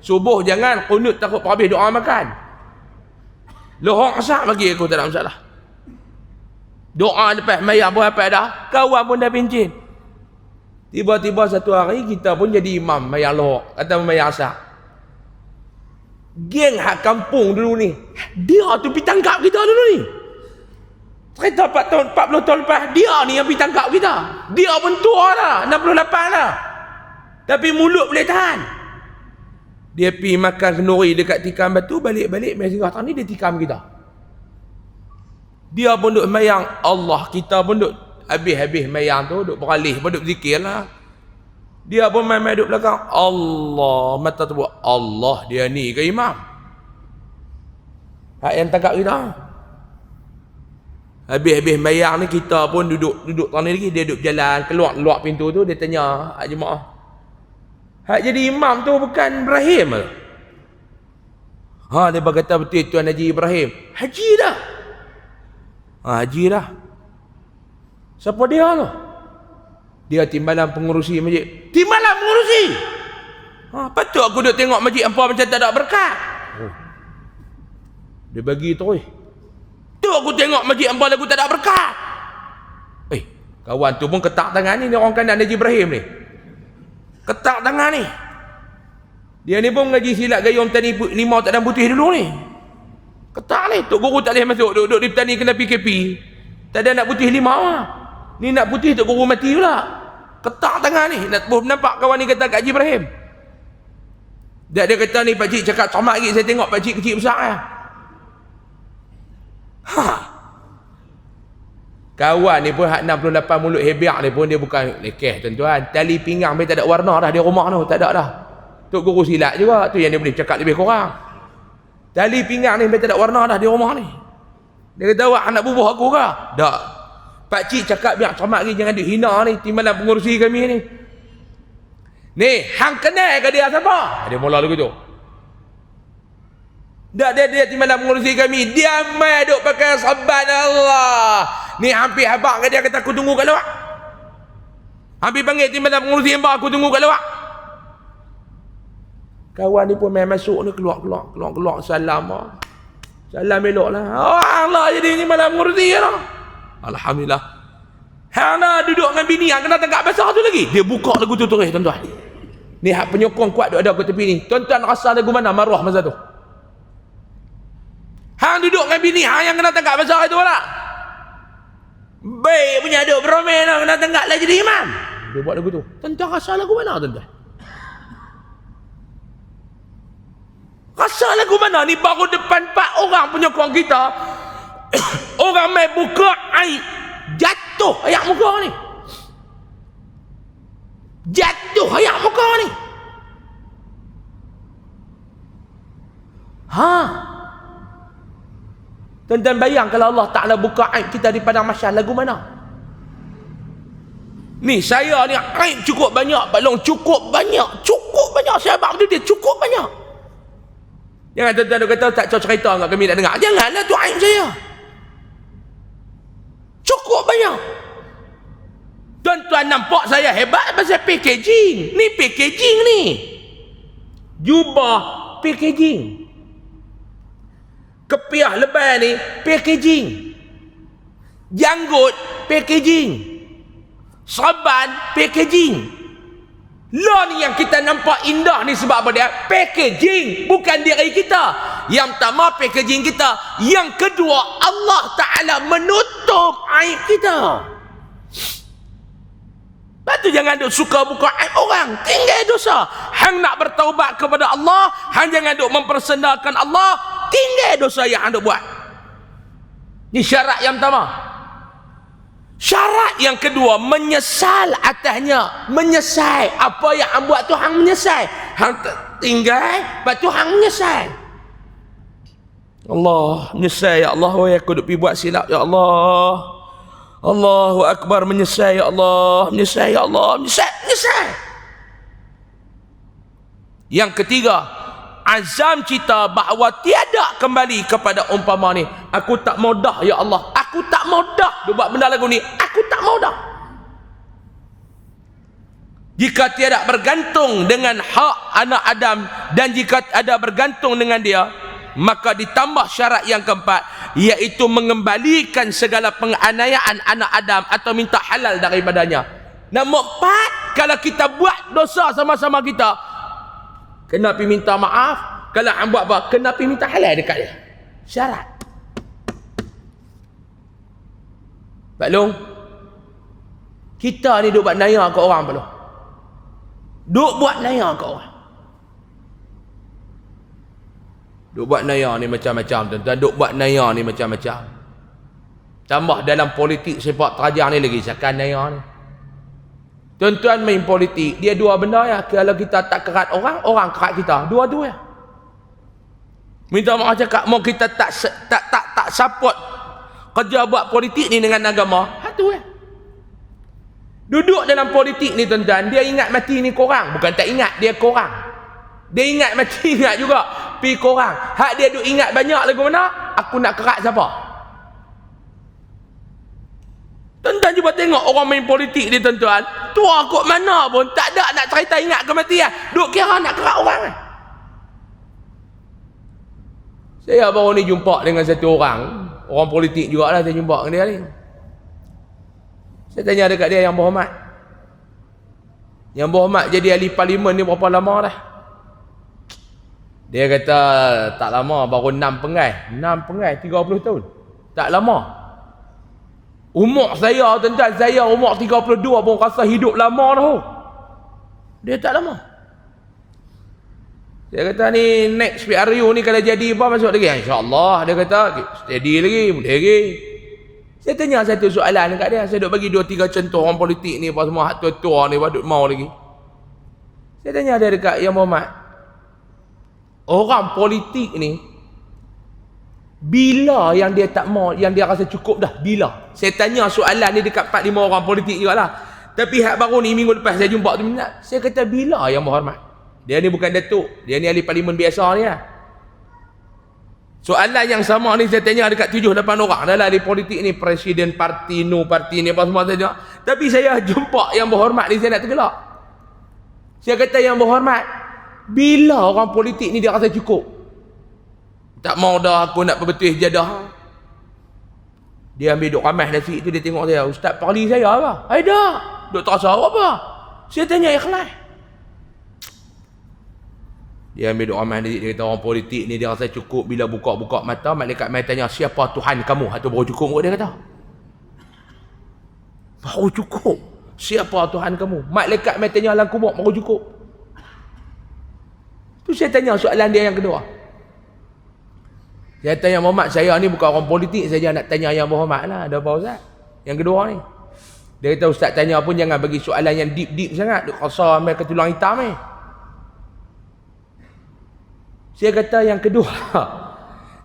subuh jangan kunut, takut habis doa makan. Lohok ngasak bagi aku tak ada masalah. Doa lepas mayang pun apa dah, kawan pun dah pencen. Tiba-tiba satu hari kita pun jadi imam mayang lohok atau mayang asak. Geng hak kampung dulu ni, dia tu pergi tangkap kita dulu ni. Cerita 40 tahun lepas, dia ni yang pergi tangkap kita. Dia pun tua dah, 68 dah. Tapi mulut boleh tahan. Dia pergi makan kenduri dekat tikam batu, balik-balik main singgah ni dia tikam kita. Dia pun duk mayang Allah, kita pun duk habis-habis mayang tu, duk beralih pun duk zikir lah. Dia pun main-main duk belakang Allah, mata tu buat Allah, dia ni ke imam? Hak yang tangkap kita. Habis-habis mayang ni kita pun duduk tanah lagi, dia duduk jalan keluar pintu tu, dia tanya hak jemaah, hak jadi imam tu bukan Ibrahim ke? Ha, dia berkata betul Tuan Haji Ibrahim. Haji dah. Ha, haji dah. Siapa dia tu? Dia timbalan pengurusi masjid. Timbalan pengurusi? Ha, patut aku duduk tengok masjid hampa macam tak ada berkat. Oh. Dia bagi terus. Tu aku tengok masjid hampa lagu tak ada berkat. Kawan tu pun ketak tangan ni orang kanan Haji Ibrahim ni. Ketak tangan ni. Dia ni pun mengaji silat gayung petani limau tak ada putih dulu ni. Ketak ni. Tok Guru tak boleh masuk. Duduk di petani kena PKP. Tak ada nak putih limau lah. Ni nak putih Tok Guru mati pula. Ketak tangan ni. Nampak kawan ni kata kat Haji Ibrahim. Dia kata ni pakcik cakap cermat lagi. Saya tengok pakcik kecil besar lah. Ha. Kawan ni pun hak 68 mulut hebiak ni pun dia bukan lekeh tuan-tuan. Tali pinggang dia tak ada warna dah di rumah tu. Tak ada dah. Tok Guru silat juga. Tu yang dia boleh cakap lebih kurang. Tali pinggang ni dia tak ada warna dah di rumah ni. Dia kata awak anak bubuh aku ke? Tak. Pakcik cakap biar cermat lagi, jangan duk hina ni timbalan pengurusi kami ni. Ni, hang kenal ke dia siapa? Dia mula lagu tu. Dia timbalan pengurusi kami. Dia mai duk pakai subhanallah. Ni hampir habaq ke dia kata aku tunggu kat luar. Hampir panggil timbalan pengurusi hamba aku tunggu kat luar. Kawan ni pun main masuk ni keluar salam. Salam elok lah. Oh Allah jadi ni malam pengurusi lah. Alhamdulillah. Hana duduk dengan bini yang kena tangkap basah tu lagi. Dia buka lagu tu terus tuan-tuan. Ni hak penyokong kuat duk ada kat tepi ni. Tuan-tuan rasa lagu mana maruah masa tu? Hang duduk dengan bini hang yang kena tangkap basah itu lah. Baik punya duk beromen lah, kena tangkap lah jadi imam. Dia buat lagu tu. Tuan-tuan rasa lagu mana tuan-tuan? Rasa lagu mana ni baru depan 4 orang penyokong kita. Orang main buka aib jatuh ayak muka ni. Jatuh ayak muka ni. Tuan-tuan bayang kalau Allah Ta'ala buka aib kita di padang mahsyar, lagu mana? Ni saya ni aib cukup banyak, balong cukup banyak saya abang tu dia cukup banyak. Jangan tuan-tuan kata tak cerita enggak kami nak dengar. Janganlah tu aib saya. Cukup banyak. Tuan-tuan nampak saya hebat pasal packaging. Ni packaging ni. Jubah packaging. Kepiah lebay ni packaging. Janggut packaging. Saban packaging. Lah ni yang kita nampak indah ni sebab apa dia? Packaging, bukan diri kita. Yang pertama packaging kita, yang kedua Allah Ta'ala menutup aib kita. Lepas tu jangan duk suka buka aib orang, tinggal dosa. Hang nak bertaubat kepada Allah, hang jangan duk mempersendakan Allah, tinggal dosa yang hang duk buat. Ni syarat yang pertama. Syarat yang kedua, menyesal atasnya. Menyesal apa yang hang buat tu, hang menyesal. Hang tinggal, lepas tu hang menyesal. Allah, menyesal ya Allah, weh aku duk pergi buat silap ya Allah. Allahu Akbar, menyesal ya Allah, menyesal ya Allah, menyesal. Yang ketiga, azam kita bahawa tiada kembali kepada umpama ni. Aku tak mau dah ya Allah, aku tak mau dah buat benda lagu ni, aku tak mau dah. Jika tiada bergantung dengan hak anak Adam, dan jika ada bergantung dengan dia, maka ditambah syarat yang keempat, iaitu mengembalikan segala penganiayaan anak Adam atau minta halal daripadanya. Nombor empat, kalau kita buat dosa sama-sama kita, kena pergi minta maaf. Kalau hang buat apa, kena pergi minta halal dekat dia. Syarat. Pak Long, kita ni duk buat naya ke orang, Pak Long. Duk buat naya ke orang. Duk buat naya ni macam-macam, tuan-tuan. Duk buat naya ni macam-macam. Tambah dalam politik sepak terajang ni lagi sakan naya ni. Tuan-tuan main politik, dia dua benda ya. Kalau kita tak kerat orang, orang kerat kita. Dua-dua ya. Minta maaf cakap, mau kita tak support kerja buat politik ni dengan agama. Satu ya. Duduk dalam politik ni tuan-tuan, dia ingat mati ni korang. Bukan tak ingat, dia korang. Dia ingat mati, ingat juga pi korang. Hak dia duk ingat banyak lagu mana? Aku nak kerat siapa? Tuan-tuan cuba tengok orang main politik ni tuan-tuan. Tua kot mana pun tak ada nak cerita ingat kematian. Duk kira nak kerat orang. Saya baru ni jumpa dengan satu orang politik jugalah, saya jumpa dengan dia ni. Saya tanya dekat dia, yang berhormat, jadi ahli parlimen ni berapa lama dah? Dia kata tak lama, baru 6 pengai 30 tahun. Tak lama. Umur saya tuan-tuan, saya umur 32 pun rasa hidup lama dah. Dia tak lama. Dia kata ni next PRU ni kalau jadi apa masuk lagi? InsyaAllah. Dia kata steady lagi, boleh lagi. Saya tanya satu soalan dekat dia. Saya duk bagi 2-3 contoh orang politik ni apa semua hak tua-tua ni duk mau lagi. Saya tanya dia dekat Yang Berhormat, orang politik ni bila yang dia tak mau, yang dia rasa cukup dah, bila? Saya tanya soalan ni dekat 4-5 orang politik jugalah. Tapi hak baru ni minggu lepas saya jumpa tu minat. Saya kata bila Yang Berhormat? Dia ni bukan datuk, dia ni ahli parlimen biasa ni lah. Soalan yang sama ni saya tanya dekat 7-8 orang dalam ahli politik ni, presiden parti ni apa semua saja. Tapi saya jumpa Yang Berhormat ni, saya nak tergelak. Saya kata Yang Berhormat, bila orang politik ni dia rasa cukup? Tak mau dah aku nak perbetul jadah. Dia ambil duk ramah nasi tu, dia tengok saya, Ustaz parli saya apa? Dah, duk terasa apa? Saya tanya ikhlas. Dia ambil duk ramah nasi, dia kata orang politik ni dia rasa cukup bila buka-buka mata, malaikat mai tanya siapa Tuhan kamu? Atau baru cukup kot dia kata. Baru cukup. Siapa Tuhan kamu? Malaikat mai tanya alam kubur baru cukup. Tu saya tanya soalan dia yang kedua. Saya tanya Muhammad, saya ni bukan orang politik saja, nak tanya Yang Berhormat lah. Ada apa Ustaz? Yang kedua ni. Dia kata ustaz tanya pun jangan bagi soalan yang deep sangat. Duk kasar ambil ke tulang hitam ni. Saya kata yang kedua.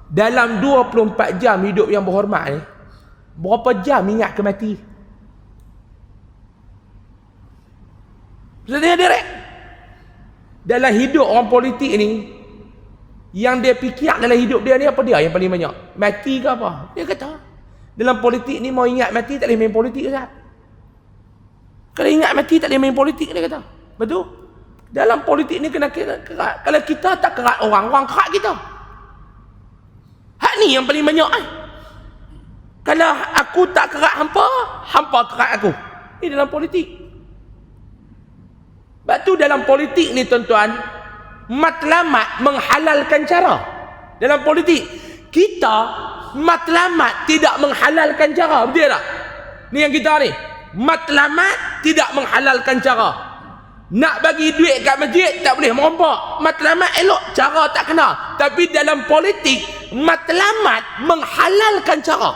Dalam 24 jam hidup yang berhormat ni, berapa jam ingat ke mati? Maksudnya direct. Dalam hidup orang politik ni, yang dia fikir dalam hidup dia ni apa dia yang paling banyak? Mati ke apa? Dia kata, dalam politik ni mau ingat mati tak boleh main politik Ustaz. Kalau ingat mati tak boleh main politik, dia kata. Betul? Dalam politik ni kena kerat. Kalau kita tak kerat orang, orang kerat kita. Hak ni yang paling banyak Kalau aku tak kerat hampa, hampa kerat aku. Ini dalam politik. Sebab tu dalam politik ni tuan-tuan, matlamat menghalalkan cara. Dalam politik, kita matlamat tidak menghalalkan cara. Betul tak? Ni yang kita ni. Matlamat tidak menghalalkan cara. Nak bagi duit kat masjid tak boleh merompak. Matlamat elok, cara tak kena. Tapi dalam politik, matlamat menghalalkan cara.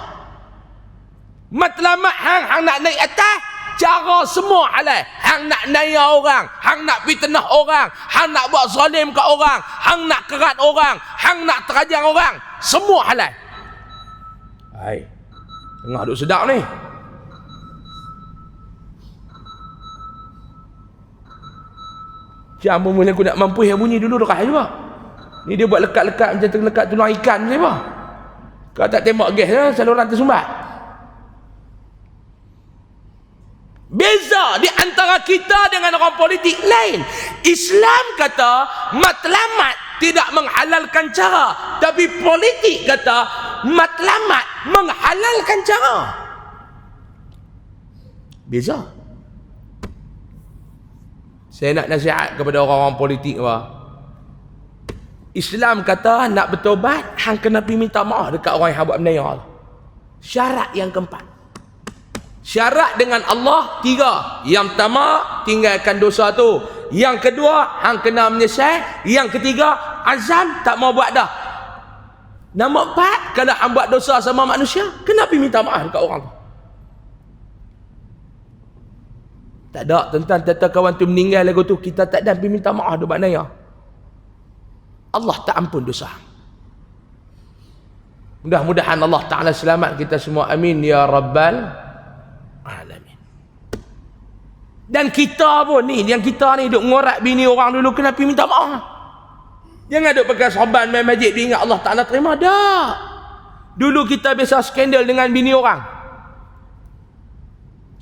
Matlamat hang nak naik atas, cara semua halal. Hang nak naik orang, hang nak fitnah orang, hang nak buat zalim ke orang, hang nak kerat orang, hang nak terajang orang, semua halal. Hai, tengah duk sedap ni. Jam mula aku nak mampu yang bunyi dulu dekat juga. Ni dia buat lekat-lekat macam terlekat tulang ikan macam apa. Kalau tak tembak gas lah, saluran tersumbat. Beza di antara kita dengan orang politik lain. Islam kata matlamat tidak menghalalkan cara, tapi politik kata matlamat menghalalkan cara. Beza. Saya nak nasihat kepada orang-orang politik Islam kata nak bertobat, hang kena pergi minta maaf dekat orang yang buat benda yang Allah. Syarat yang keempat. Syarat dengan Allah 3. Yang pertama, tinggalkan dosa tu. Yang kedua, hang kena menyesal. Yang ketiga, azam tak mau buat dah. Nombor 4, kalau hang buat dosa sama manusia, kena pergi minta maaf dekat orang tu. Tak ada tentang tata kawan tu meninggal lagu tu, kita tak ada pergi minta maaf tu maknanya Allah tak ampun dosa. Mudah-mudahan Allah Ta'ala selamat kita semua, amin ya rabbal alamin. Dan kita pun ni, yang kita ni duk ngorak bini orang dulu, kena pergi minta maaf. Jangan duk pakai sorban main masjid dia ingat Allah Ta'ala terima. Tak. Dulu kita biasa skandal dengan bini orang.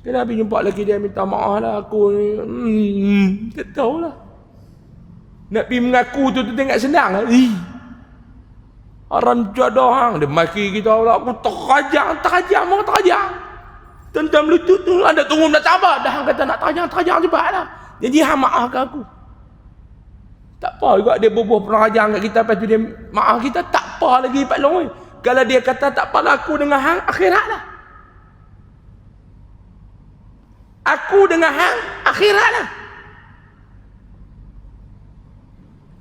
Kenapa jumpa lelaki dia minta maaf lah aku ni. Tak tahulah. Nak pergi mengaku tu tengok senang lah. Haram jodoh hang. Dia maki kita lah. Aku terajang orang terajang. Tentang lutut tu ada turun dah sabar. Dah hang kata nak terajang cepat lah. Jadi hang maaf ke aku. Tak apa juga dia bubuh penajang kat kita. Lepas tu dia maaf kita. Tak apa lagi Pak Long. Kalau dia kata tak apa aku dengan hang, akhirat lah. Aku dengan hang akhirat lah.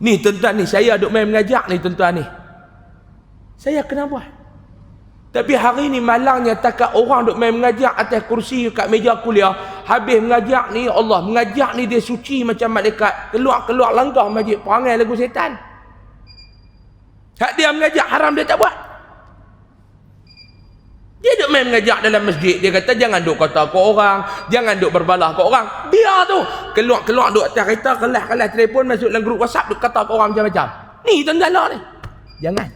Ni tuan-tuan ni, saya duk main mengajak ni tuan-tuan ni. Saya kena buat. Tapi hari ni malangnya takat orang duk main mengajak atas kursi kat meja kuliah. Habis mengajak ni, Allah mengajak ni dia suci macam malaikat. Keluar-keluar langkah masjid, perangai lagu setan. Hak dia mengajak haram dia tak buat. Dia duk main mengajak dalam masjid. Dia kata jangan duk kata ke orang, jangan duk berbalah ke orang. Biar tu. Keluar-keluar duk atas kereta, kelas telefon, masuk dalam grup WhatsApp, duk kata ke orang macam-macam. Ni tuan-tuan ni. Jangan.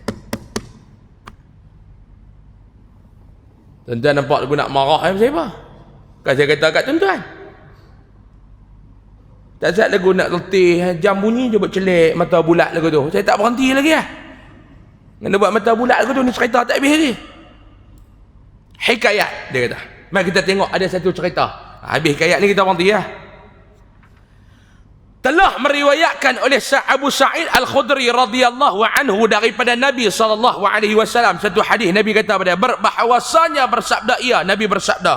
Tuan-tuan nampak aku nak marah macam apa? Kan saya kata kat tuan-tuan. Tak saat lagu nak letih, jam bunyi je buat celik mata bulat lagu tu. Saya tak berhenti lagi lah. Kena buat mata bulat lagu tu, ni cerita tak habis lagi. Hikayat dia kata. Mari kita tengok ada satu cerita. Habis hikayat ni kita berhenti lah. Telah meriwayatkan oleh Abu Sa'id Al-Khudri radhiyallahu anhu daripada Nabi SAW satu hadis. Nabi kata pada bahawasanya bersabda ia, Nabi bersabda,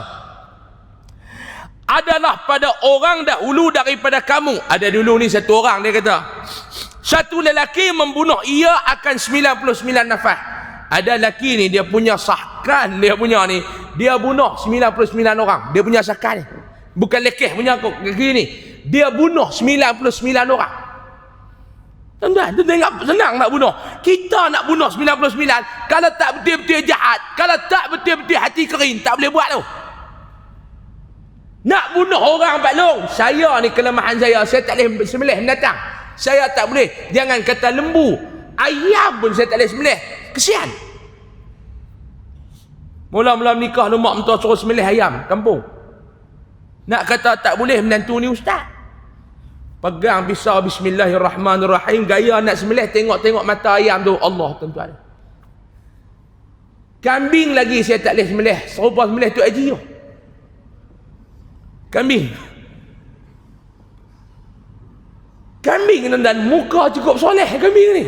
adalah pada orang dahulu daripada kamu. Ada dulu ni satu orang, dia kata, satu lelaki membunuh ia akan 99 nafas. Ada lelaki ni dia punya sahkan, dia punya ni, dia bunuh 99 orang. Dia punya sakar ni. Bukan lekeh punya kaki ni. Dia bunuh 99 orang. Tuan-tuan, tu tengok senang nak bunuh. Kita nak bunuh 99. Kalau tak betul-betul jahat, kalau tak betul-betul hati kering, tak boleh buat tu. Nak bunuh orang Pak Long. Saya ni kelemahan saya tak boleh sembelih binatang. Saya tak boleh. Jangan kata lembu, ayam pun saya tak boleh sembelih. Kesian. Mula-mula menikah ni mak mentua suruh sembelih ayam kampung. Nak kata tak boleh, menantu ni ustaz. Pegang pisau bismillahirrahmanirrahim, gaya nak sembelih, tengok-tengok mata ayam tu, Allah tuan-tuan. Kambing lagi saya tak boleh sembelih, serupa sembelih tu Haji tu. Kambing tuan-tuan, muka cukup soleh kambing ni.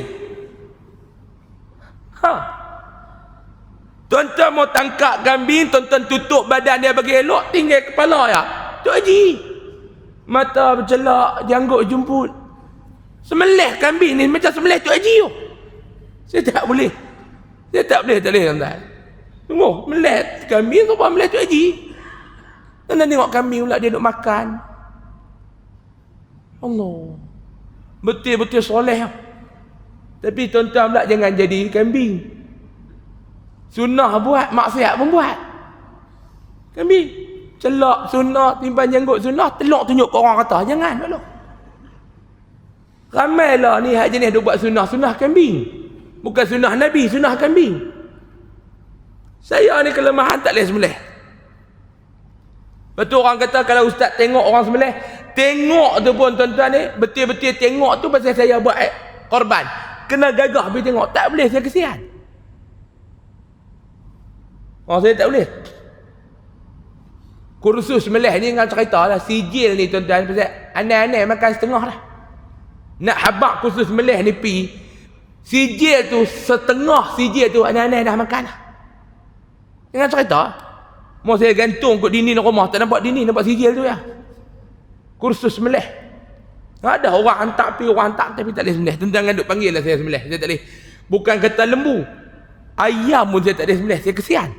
Tuan-tuan mau tangkap kambing, tuan-tuan tutup badan dia bagi elok, tinggal kepala ya. Tu Haji. Mata bercelak, janggut jumput. Sembelih kambing ni macam sembelih tu Haji tu. Saya tak boleh. Tak boleh tuan-tuan. Tunggu, melih kambing tu melih tu Haji. Tuan-tuan tengok kambing pula dia duk makan. Allah. Betul-betul soleh. Tapi tuan-tuan pula jangan jadi kambing. Sunnah buat, maksiat pun buat. Kambing celak sunnah, timbang janggut sunnah, telok tunjuk ke orang kata, jangan dulu. Ramailah ni hak jenis dia buat sunnah kambing. Bukan sunnah Nabi, sunnah kambing. Saya ni kelemahan tak boleh sembelih. Betul orang kata kalau ustaz tengok orang sembelih, tengok tu pun tuan-tuan ni, betul-betul tengok tu pasal saya buat korban. Kena gagah pergi tengok, tak boleh, saya kesian. Saya tak boleh. Kursus sembelih ni kan cerita lah, sijil ni tuan-tuan, pasal aneh-aneh makan setengah lah. Nak habak kursus sembelih ni pi, sijil tu setengah sijil tu aneh-aneh dah makan lah. Jangan cerita. Mau saya gantung kot dinding rumah, tak nampak dinding, nampak sijil tu ya. Kursus sembelih. Ada orang hantar pi, orang hantar tapi tak boleh sembelih. Tuan-tuan kan duk panggil lah saya sembelih, saya tak boleh. Bukan kata lembu, ayam pun saya tak boleh sembelih, saya kesian.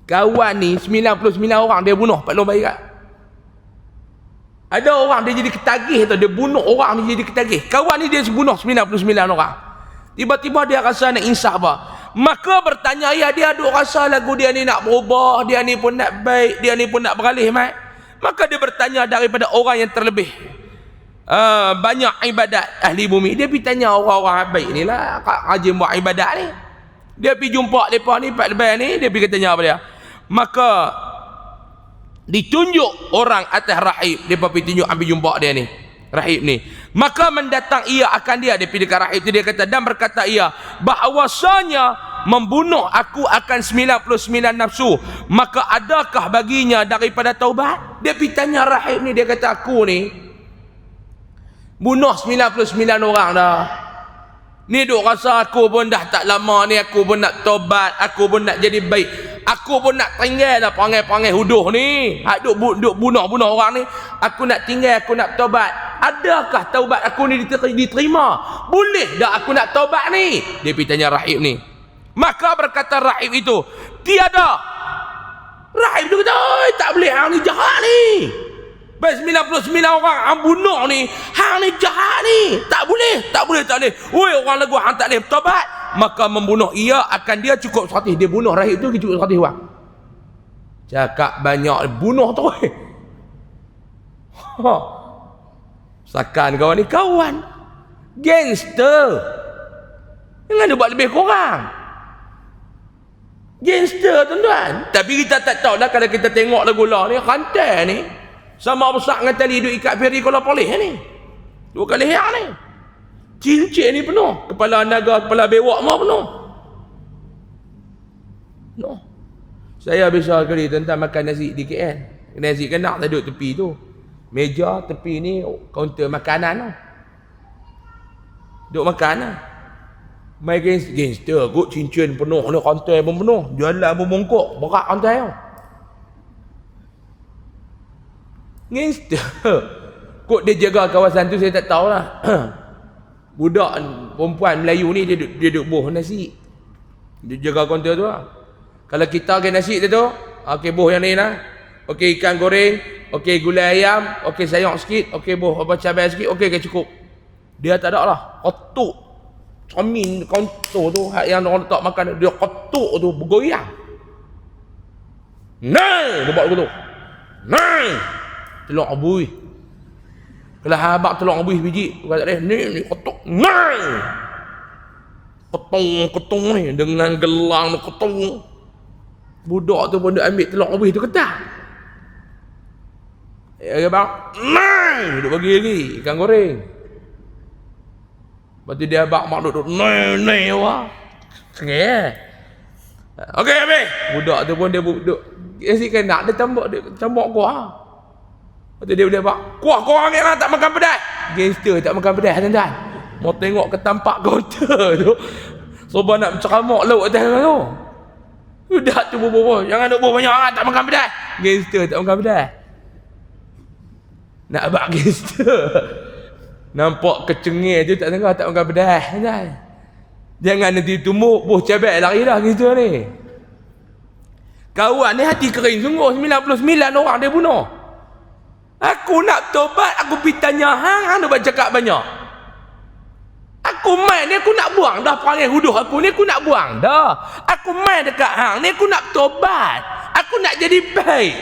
Kawan ni 99 orang dia bunuh Pak Long bayi kat. Ada orang dia jadi ketagih tu, dia bunuh orang ni jadi ketagih. Kawan ni dia bunuh 99 orang. Tiba-tiba dia rasa nak insaf apa? Maka bertanya ya, dia duk rasa lagu dia ni nak berubah, dia ni pun nak baik, dia ni pun nak beralih mat. Maka dia bertanya daripada orang yang terlebih banyak ibadat ahli bumi. Dia pergi tanya orang-orang baik ni lah, rajin buat ibadat ni. Dia pergi jumpa mereka ni, Pak Lebai ni, dia pergi tanya apa dia. Maka ditunjuk orang atas rahib, dia pergi tunjuk ambil jumpa dia ni, rahib ni. Maka mendatang ia akan dia pergi dekat rahib tu, dia kata, dan berkata ia bahawasanya membunuh aku akan 99 nafsu, maka adakah baginya daripada taubat? Dia pergi tanya rahib ni, dia kata aku ni bunuh 99 orang dah. Ni duk rasa aku pun dah tak lama ni, aku pun nak tobat, aku pun nak jadi baik, aku pun nak tinggal dah perangai-perangai huduh ni, duk bunuh-bunuh orang ni. Aku nak tinggal, aku nak tobat. Adakah taubat aku ni diterima? Boleh dah aku nak tobat ni? Dia pergi tanya rahib ni. Maka berkata rahib itu, tiada. Rahib tu kata, tak boleh, hang ni jahat ni. Baik 99 orang hang bunuh ni, hang ni jahat ni. Tak boleh. Oi, orang lagu hang tak boleh bertobat. Maka membunuh ia akan dia cukup 100. Dia bunuh rahib tu cukup 100 orang. Cakap banyak, bunuh tu. Sakan kawan ni kawan. Gangster. Jangan dia buat lebih kurang. Gangster tuan-tuan. Tapi kita tak tahu lah kalau kita tengok lagu lah ni, rantai ni sama besar dengan tali duk ikat peri kola poleh ni. 2 kali leher ni. Cincin ni penuh. Kepala naga, kepala bewak semua penuh. No. Saya biasa kali tuan-tuan makan nasi di KL. Nasi kenak tak duduk tepi tu. Meja tepi ni kaunter makanan tu. Duk makan lah. Mai gangster kot, cincin penuh ni, kaunter pun penuh. Jualan pun bongkok, berat kaunter tu. Gangster. Kok dia jaga kawasan tu saya tak tahulah. Budak perempuan Melayu ni dia duduk buh nasi. Dia jaga kaunter tu lah. Kalau kita okey nasi tu, okey buh yang ni lah. Okey ikan goreng, okey gulai ayam, okey sayur sikit, okey buh apa cabai sikit, okey ke cukup. Dia tak ada lah. Kotuk. Cermin kaunter tu, hak yang orang letak makan, dia kotuk tu bergoyang. Nai, dia buat begitu. Nai. Telur abui. Kalau habak telur abui biji, kata dia, ni kotuk. Nai. Ketung ni dengan gelang ketung. Budak tu pun dia ambil telur abui tu ketak. Ya bang, nai, duk bagi lagi ikan goreng. Lepas tu dia abang mak duduk nai wah. Sengih. Okey habis. Budak tu pun dia duduk asyik kena dia tambak kuah. Lepas tu dia boleh abang, kuah korang ni lah tak makan pedas. Gangster tak makan pedas tuan-tuan. Mau tengok ke tampak kaunter tu. Soba nak ceramok lauk atas tu. Budak tu bobo, jangan duk banyak lah tak makan pedas. Gangster tak makan pedas. Nak abang gangster. Nampak kecengih tu tak sangka tak makan pedas. Jangan nanti tumbuk buh cabai lari dah gangster ni. Kawan ni hati kering sungguh, 99 orang dia bunuh. Aku nak tobat, aku pergi tanya hang nak cakap banyak. Aku main ni aku nak buang dah perangai huduh aku ni, aku nak buang dah. Aku main dekat hang ni aku nak tobat. Aku nak jadi baik.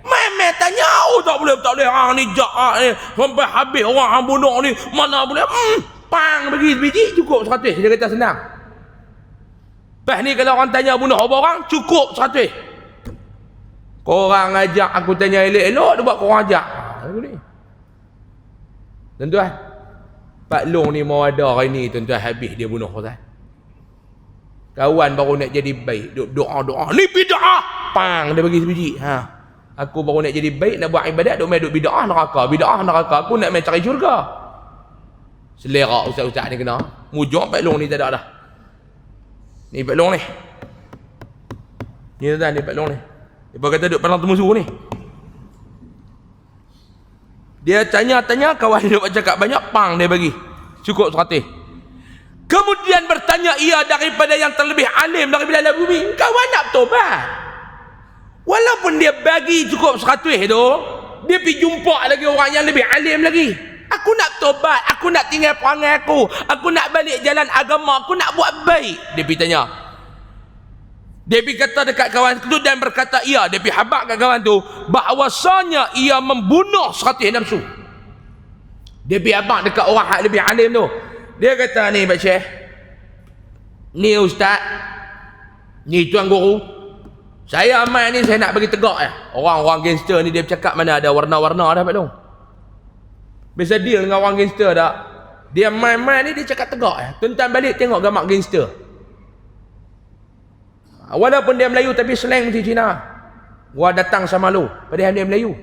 Main tanya, oh tak boleh hang ni jahat ni. Sampai habis orang hang bunuh ni, mana boleh. Pang bagi sebiji cukup 100, dia kata senang. Lepas ni kalau orang tanya bunuh berapa orang, cukup 100. Korang ajak aku tanya elok-elok, dia buat korang ajak. Lagu ni. Tuan-tuan, Pak Long ni mau ada hari ni, tuan-tuan, habis dia bunuh tuan. Kawan baru nak jadi baik, duk doa-doa. Ni bid'ah. Pang dia bagi sebiji. Aku baru nak jadi baik, nak buat ibadat, duk main duk bid'ah neraka. Aku nak main cari syurga. Selera ustaz-ustaz ni kena. Mujur Pak Long ni tak ada dah. Ni Pak Long ni. Ni tuan-tuan, ni Pak Long ni. Dia kata duduk padang temusu ni. Dia tanya-tanya, kawan dia buat cakap banyak, pang dia bagi. Cukup 100. Kemudian bertanya ia daripada yang terlebih alim daripada alam bumi. Kawan nak tobat. Walaupun dia bagi cukup 100 tu, dia pergi jumpa lagi orang yang lebih alim lagi. Aku nak tobat, aku nak tinggal perangai aku nak balik jalan agama, aku nak buat baik. Dia pergi tanya. Dia pergi kata dekat kawan tu dan berkata ia, dia pergi habak kat kawan tu bahawasanya ia membunuh 100 nafsu. Dia pergi habak dekat orang yang lebih alim tu. Dia kata ni Pak Syekh, ni ustaz, ni tuan guru, saya amal ni saya nak bagi tegak ya. Orang-orang gangster ni dia bercakap mana ada warna-warna dah Pak Long. Biasa deal dengan orang gangster tak? Dia main-main ni dia cakap tegak ya. Tuan-tuan balik tengok gambar gangster. Walaupun dia Melayu tapi slang mesti Cina. Gua datang sama lu, padahal dia Melayu.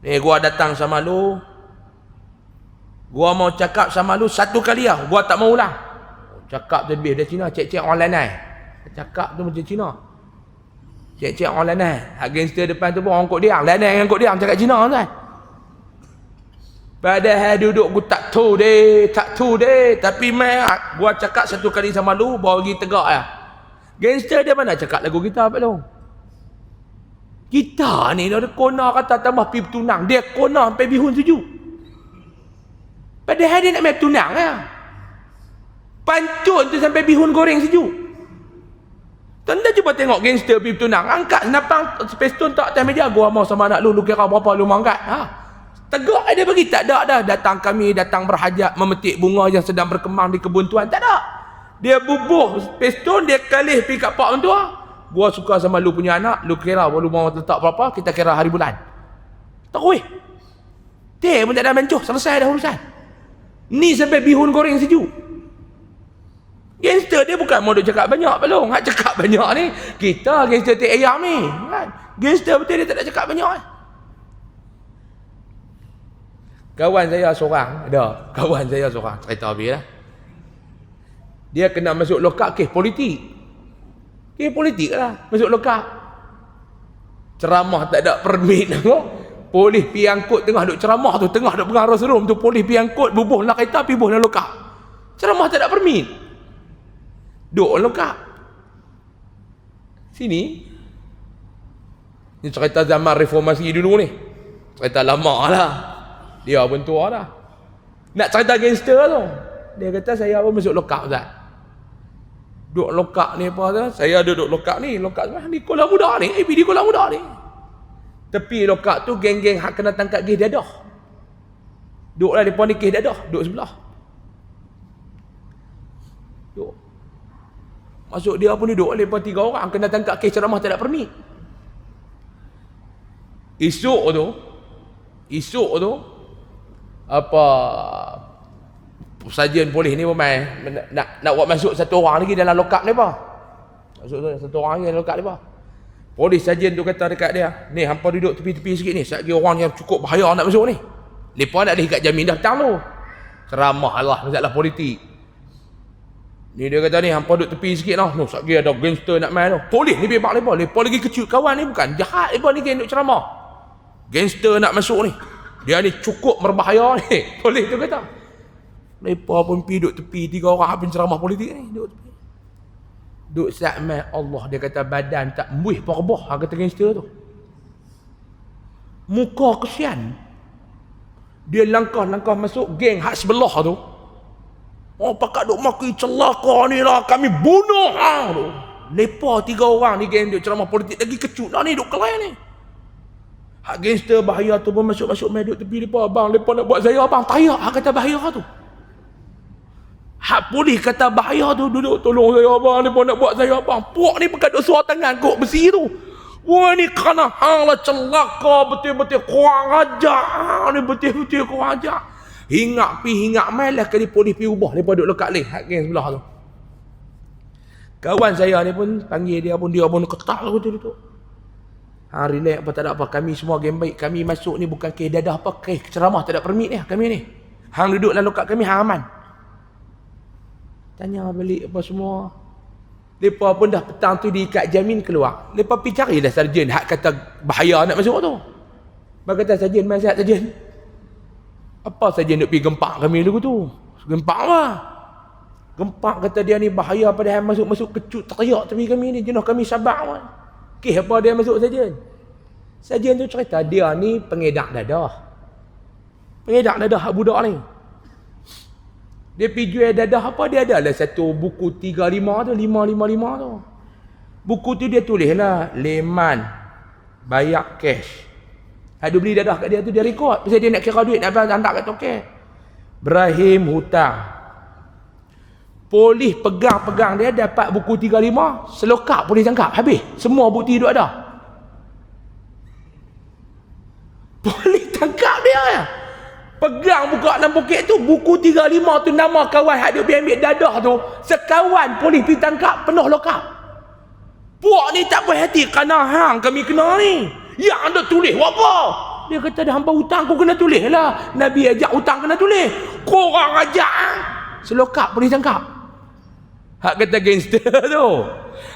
Ni gua datang sama lu. Gua mau cakap sama lu satu kali lah, gua tak mau ulang. Cakap tu lebih dari Cina, cek-cek orang lanai. Cakap tu macam Cina. Cek-cek orang lanai. Hak gangster depan tu pun orang kod diam, lanai dengan kod diam cakap Cina kan. Padahal duduk aku tak tahu deh. Tapi gua cakap satu kali sama lu, bawa pergi tegak lah. Gangster dia mana cakap lagu kita Pak Long? Kita ni ada kona kata tambah pergi bertunang. Dia kona sampai bihun sejuk. Padahal dia nak main tunang lah. Pancun tu sampai bihun goreng sejuk. Tanda cuba tengok gangster pergi bertunang. Angkat senapang pistol tak atas meja. Gua mau sama anak lu kira berapa lu mau angkat. Tegak dia bagi tak ada dah. Kami datang berhajat memetik bunga yang sedang berkembang di kebun tuan. Tak ada. Dia bubuh pistol, dia kalih pergi kat pak mentua. Gua suka sama lu punya anak, lu kira lu mau letak berapa, kita kira hari bulan. Tak kuih. Dia pun tak ada mencuh, selesai dah urusan. Ni sampai bihun goreng sejuk. Gangster dia bukan mau duk cakap banyak Pak Long. Hak cakap banyak ni, kita gangster tik ayam ni. Kan? Gangster betul dia tak nak cakap banyak. Kawan saya seorang, cerita habis lah. Dia kena masuk lokap kes politik. Kes politik lah, masuk lokap. Ceramah tak ada permit. Polis pergi angkut tengah duk ceramah tu, tengah duk pengarah serum tu, polis pergi angkut, bubuh lah kereta, pergi bubuh dalam lokap. Ceramah tak ada permit. Duk lokap. Sini. Ni cerita zaman reformasi dulu ni. Cerita lama lah. Dia pun tua dah. Nak cerita gangster tu. Dia kata saya pun masuk lokap Ustaz. Duduk lokap ni apa tu? Saya duduk lokap ni. Lokap ni kolam muda ni. Di kolam muda ni. Tepi lokap tu geng-geng hak kena tangkap kes dadah. Duduklah depan ni kes dadah. Duduk sebelah. Duduk. Masuk dia pun duduk. Lepas 3 orang kena tangkap kes ceramah tak ada permit. Esok tu apa sajian polis ni pemain nak buat masuk satu orang lagi dalam lokap ni apa? Masuk satu orang lagi dalam lokap ni apa? Polis sajian tu kata dekat dia, ni hampa duduk tepi-tepi sikit ni, satgi orang yang cukup bahaya nak masuk ni. Depa nak diikat jamin dah petang tu. Ceramah lah masalah politik. Ni dia kata ni hampa duduk tepi sikit lah. No, satgi ada gangster nak main tu. Polis ni bebak lepa lagi kecil kawan ni bukan jahat lepa ni geng duk ceramah. Gangster nak masuk ni. Dia ni cukup berbahaya ni. Polis tu kata. Lepa pun pergi duduk tepi 3 orang habis ceramah politik ni. Duduk tepi. Duduk sakmat Allah. Dia kata badan tak muih perbah. Kata gangster tu. Muka kesian. Dia langkah-langkah masuk geng hak sebelah tu. Oh pakak duk maki celaka ni lah. Kami bunuh hang tu. Lepa 3 orang ni geng duk ceramah politik. Lagi kecut lah ni duk kelai ni. Hak gangster bahaya tu pun masuk-masuk main duduk tepi lepa. Abang, lepa nak buat saya abang. Tayak hak kata bahaya tu. Hak polis kata bahaya tu. Duduk tolong saya abang. Lepa nak buat saya abang. Puak ni pekat duk suar tangan kok besi tu. Wah ni kerana hang lah celaka. Betul-betul kurang ajar. Ni betul-betul kurang ajar. Hingak main lah kali polis pergi ubah. Lepa duduk lekat leh. Hak geng sebelah tu. Kawan saya ni pun panggil dia pun ketak betul tu. Relax apa tak ada apa. Kami semua game baik. Kami masuk ni bukan kes dadah apa. Kes ceramah tak ada permit ni. Kami ni. Hang duduk dalam lokap kami. Hang aman. Tanya balik apa semua. Lepas pun dah petang tu diikat jamin keluar. Lepas pergi carilah sarjan. Hak kata bahaya nak masuk tu. Lepas kata sarjan. Main sihat sarjan. Apa sarjan duk pergi gempak kami dulu tu. Gempak apa? Gempak kata dia ni bahaya pada hang masuk-masuk kecut teriak tepi kami ni. Jenuh kami sabar kan. Kes apa dia masuk sajian? Sajian tu cerita dia ni pengedar dadah. Pengedar dadah hak budak ni. Dia pergi jual dadah apa dia ada lah satu buku 35 tu, 555 tu. Buku tu dia tulis lah Leman bayar cash. Hak dia beli dadah kat dia tu dia rekod. Pasal dia nak kira duit nak hantar kat tokek. Ibrahim hutang. Polis pegang dia dapat buku 35, selokap polis tangkap habis. Semua bukti duk ada. Polis tangkap dia. Pegang buka dalam poket tu buku 35 tu nama kawan hak dia pergi ambil dadah tu. Sekawan polis pergi tangkap penuh lokap. Puak ni tak berhati kerana hang kami kena ni. Yang anda tulis apa? Dia kata dah hampa hutang aku kena tulis lah. Nabi ajak hutang kena tulis. Korang ajak. Selokap polis tangkap. Hak kata gangster tu.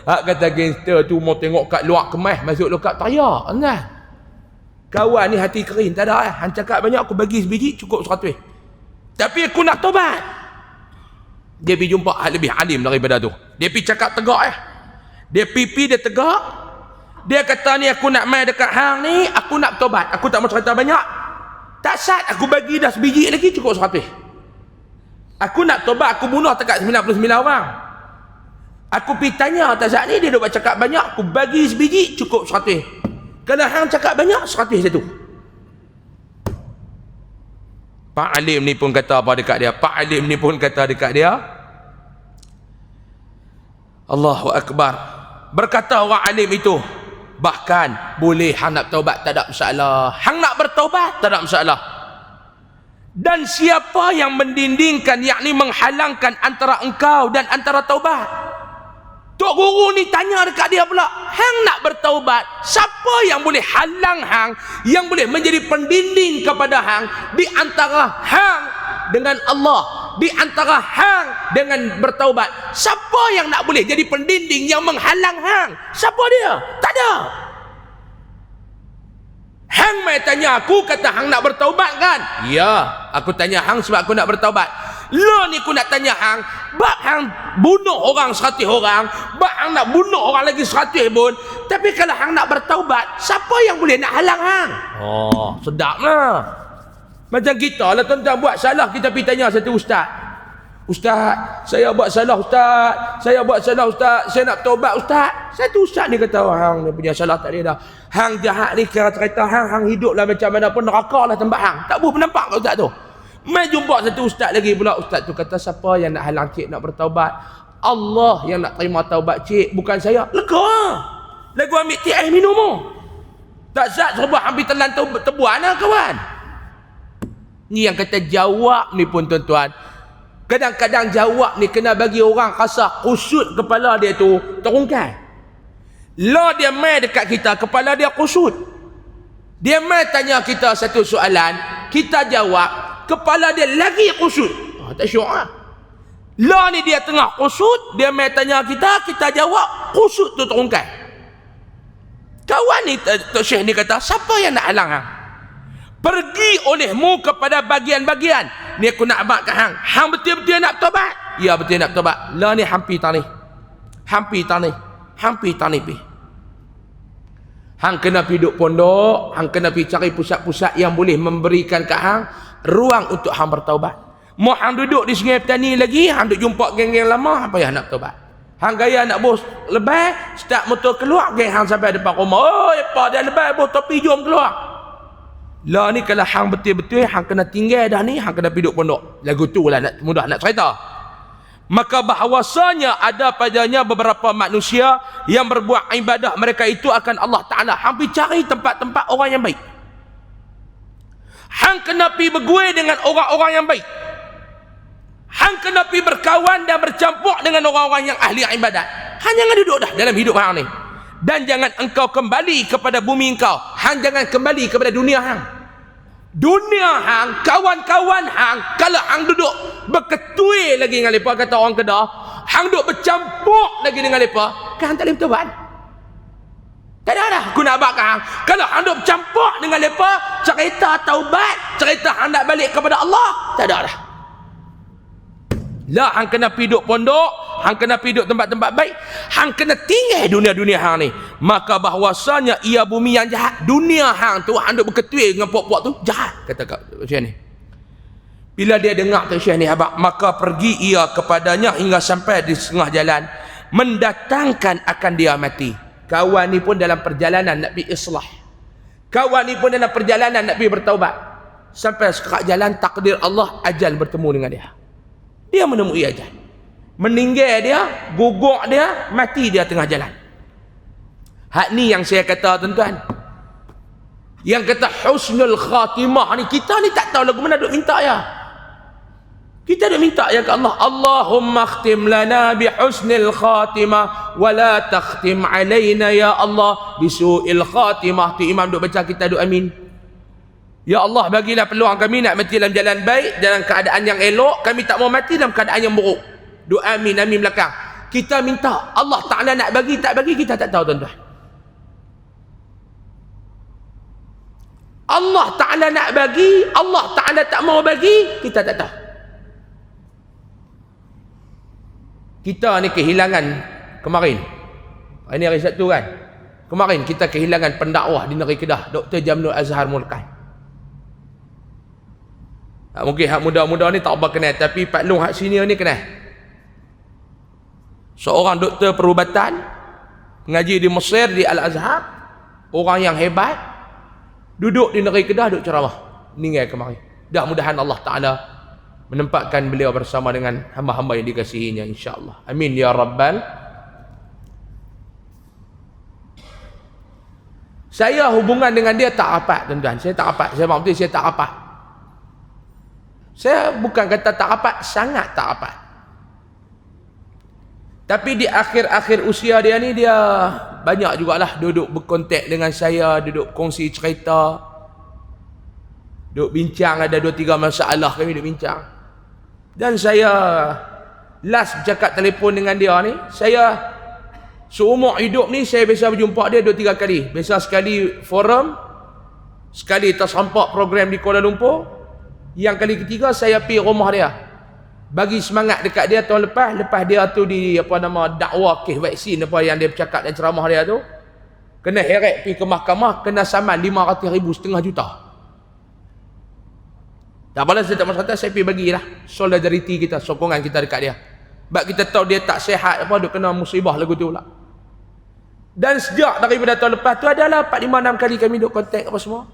Hak kata gangster tu mau tengok kat luar kemas masuk lokap tayak kan. Kawan ni hati kering tak ada hang cakap banyak aku bagi sebiji cukup 100. Tapi aku nak tobat. Dia pergi jumpa hak lebih alim daripada tu. Dia pergi cakap tegak Dia pipi dia tegak. Dia kata ni aku nak main dekat hang ni, aku nak tobat. Aku tak mau cerita banyak. Tak sat aku bagi dah sebiji lagi cukup 100. Aku nak tobat, aku bunuh dekat 99 orang. Aku pergi tanya atas saat ni, dia duk cakap banyak, aku bagi sebiji cukup 100. Kalau hang cakap banyak 100 satu. Pak Alim ni pun kata apa dekat dia? Pak Alim ni pun kata dekat dia, Allahu Akbar. Berkata orang alim itu, bahkan boleh hang nak taubat tak ada masalah. Hang nak bertaubat tak ada masalah. Dan siapa yang mendindingkan, yakni menghalangkan antara engkau dan antara taubat? Tok Guru ni tanya dekat dia pula, hang nak bertaubat, siapa yang boleh halang hang, yang boleh menjadi pendinding kepada hang di antara hang dengan Allah, di antara hang dengan bertaubat? Siapa yang nak boleh jadi pendinding yang menghalang hang? Siapa dia? Tak ada. Hang mai tanya aku, kata hang nak bertaubat kan? Ya, aku tanya hang sebab aku nak bertaubat. Lo ni aku nak tanya hang, bab hang bunuh orang 100 orang, Bak hang nak bunuh orang lagi 100 pun. Tapi kalau hang nak bertaubat, siapa yang boleh nak halang hang? Oh, sedaplah. Macam kita lah tuan-tuan buat salah, kita pergi tanya satu ustaz. Ustaz, saya buat salah ustaz. Saya buat salah ustaz. Saya nak taubat ustaz. Satu ustaz ni kata, hang ni punya salah tak ada dah. Hang jahat ni kira cerita hang hidup lah macam mana pun neraka lah tempat hang. Tak boleh nampak kau ustaz tu. Mai jumpa satu ustaz lagi pula. Ustaz tu kata, siapa yang nak halang cik nak bertaubat? Allah yang nak terima taubat cik, bukan saya. Lega. Lagu ambil teh air minum mu. Tak sat serba hampir telan tebuan lah kawan. Ni yang kata jawab ni pun tuan-tuan. Kadang-kadang jawab ni kena bagi orang rasa kusut kepala dia tu terungkai. Lah dia mai dekat kita, kepala dia kusut. Dia mai tanya kita satu soalan, kita jawab, kepala dia lagi kusut. Tak syok lah. Lah ni dia tengah kusut, dia mai tanya kita, kita jawab, kusut tu terungkai. Kawan ni, Tok Syekh ni kata, siapa yang nak halang hang? Pergi olehmu kepada bagian-bagian. Ni aku nak abad kat hang. Hang betul-betul nak bertobat? Ya, betul nak bertobat. Lah ni hampir tanah. Hampir tanah pi. Hang kena pergi duduk pondok, hang kena pergi cari pusat-pusat yang boleh memberikan kat hang ruang untuk hang bertaubat. Mau hang duduk di Sungai Petani lagi, hang duduk jumpa geng-geng lama, apa yang nak bertaubat? Hang gaya nak bos lebay, start motor keluar, geng hang sampai depan rumah. Oh, apa dia lebay, bos topi jom keluar. Lah ni kalau hang betul-betul hang kena tinggal dah ni, hang kena pergi duduk pondok. Lagu tu lah mudah nak cerita. Maka bahawasanya ada padanya beberapa manusia yang berbuat ibadah mereka itu akan Allah Ta'ala. Hang pergi cari tempat-tempat orang yang baik. Hang kena pergi bergurau dengan orang-orang yang baik. Hang kena pergi berkawan dan bercampur dengan orang-orang yang ahli ibadat. Hang jangan duduk dah dalam hidup hang ni. Dan jangan engkau kembali kepada bumi engkau. Hang jangan kembali kepada dunia hang. Dunia hang, kawan-kawan hang, kalau hang duduk berketui lagi dengan mereka, kata orang Kedah, hang duduk bercampur lagi dengan mereka, kan hang tak boleh bertaubat. Tak ada dah aku nak abad kat hang. Kalau hang duduk bercampur dengan mereka, cerita taubat, cerita hang nak balik kepada Allah, tak ada dah. Lah hang kena pergi duduk pondok, hang kena pergi duduk tempat-tempat baik, hang kena tinggal dunia-dunia hang ni. Maka bahwasanya ia bumi yang jahat. Dunia hang tu, hang duduk berketui dengan puak-puak tu, jahat, kata Tok Syekh ni. Bila dia dengar Tok Syekh ni abang, maka pergi ia kepadanya hingga sampai di setengah jalan, mendatangkan akan dia mati. Kawan ni pun dalam perjalanan nak pergi islah. Kawan ni pun dalam perjalanan nak pergi bertaubat. Sampai sekerak jalan, takdir Allah, ajal bertemu dengan dia. Dia menemui ajal. Meninggal dia, gugur dia, mati dia tengah jalan. Hak ni yang saya kata tuan-tuan. Yang kata husnul khatimah ni, kita ni tak tahu lagu mana duk minta ya. Kita duk minta ya ke Allah, Allahumma khtim lana bi husnil khatimah wa la takhtim alaina ya Allah bi su'il khatimah. Tu imam duk baca, kita duk amin. Ya Allah, bagilah peluang kami nak mati dalam jalan baik, dalam keadaan yang elok. Kami tak mau mati dalam keadaan yang buruk. Doa amin, amin belakang. Kita minta, Allah Ta'ala nak bagi, tak bagi, kita tak tahu tuan-tuan. Allah Ta'ala nak bagi, Allah Ta'ala tak mau bagi, kita tak tahu. Kita ni kehilangan kemarin. Ini hari Sabtu kan? Kemarin kita kehilangan pendakwah di negeri Kedah, Dr. Jamnul Azhar Mulkan. Mungkin hak muda-muda ni tak apa kenal, tapi Pak Long hak senior ni kenal. Seorang doktor perubatan, mengaji di Mesir, di Al-Azhar, orang yang hebat, duduk di negeri Kedah, duduk ceramah, meninggal kemarin. Mudah-mudahan Allah Ta'ala menempatkan beliau bersama dengan hamba-hamba yang dikasihinya, insya-Allah. Amin ya Rabbal. Saya hubungan dengan dia tak rapat tuan-tuan. Saya tak rapat, saya maksud saya tak rapat. Saya bukan kata tak rapat, sangat tak rapat. Tapi di akhir-akhir usia dia ni, dia banyak jugalah duduk berkontak dengan saya, duduk kongsi cerita, duduk bincang, ada 2-3 masalah kami duduk bincang. Dan saya last bercakap telefon dengan dia ni, saya seumur hidup ni saya biasa berjumpa dia 2-3 kali. Biasa sekali forum, sekali tersampak program di Kuala Lumpur. Yang kali ketiga saya pergi rumah dia. bagi semangat dekat dia tahun lepas dia tu di dakwah kes vaksin apa yang dia bercakap dan ceramah dia tu, kena heret pergi ke mahkamah, kena saman 500,000 setengah juta. Tak apalah, saya tak masalah, saya pergi bagilah solidariti kita, sokongan kita dekat dia. Sebab kita tahu dia tak sihat duk kena musibah lagu tu pula. Dan sejak daripada tahun lepas tu adalah 4, 5, 6 kali kami duk kontak apa semua.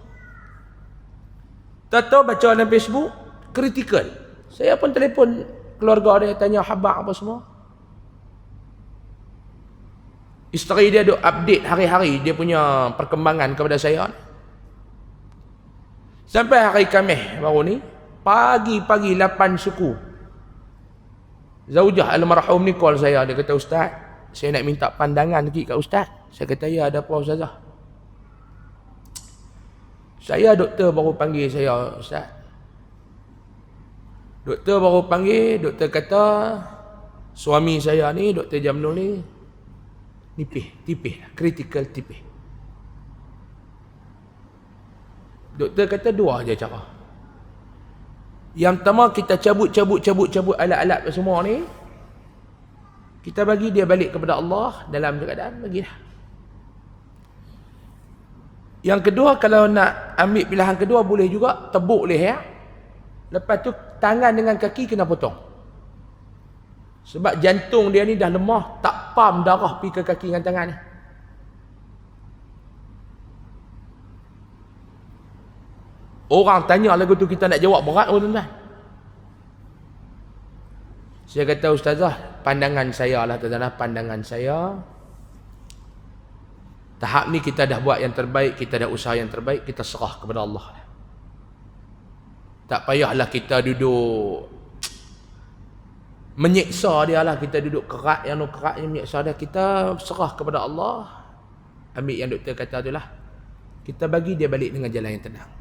Tahu baca dalam Facebook, kritikal. Saya pun telefon keluarga dia, tanya khabar apa semua. Isteri dia duk update hari-hari dia punya perkembangan kepada saya. Sampai hari Khamis baru ni, pagi-pagi 8 suku, Zaujah almarhum ni call saya. Dia kata, Ustaz, saya nak minta pandangan sikit kat Ustaz. Saya kata, ya, ada apa Ustazah? Saya doktor baru panggil saya, Ustaz. Doktor baru panggil, doktor kata suami saya ni, Doktor Jamnul ni, tipis, critical tipis. Doktor kata 2 je cara. Yang pertama, kita cabut alat-alat semua ni, kita bagi dia balik kepada Allah dalam keadaan bagilah. Yang kedua, kalau nak ambil pilihan kedua boleh juga, tebuk leher. Lepas tu tangan dengan kaki kena potong. Sebab jantung dia ni dah lemah, tak pam darah pergi ke kaki dengan tangan ni. Orang tanya lagu tu, kita nak jawab berat pun tuan-tuan. Saya kata, Ustazah, pandangan saya lah tuan-tuan, pandangan saya, tahap ni kita dah buat yang terbaik, kita dah usaha yang terbaik, kita serah kepada Allah. Tak payahlah kita duduk menyiksa dia lah, kita duduk kerat yang menyiksa dia. Kita serah kepada Allah. Ambil yang doktor kata tu lah, kita bagi dia balik dengan jalan yang tenang.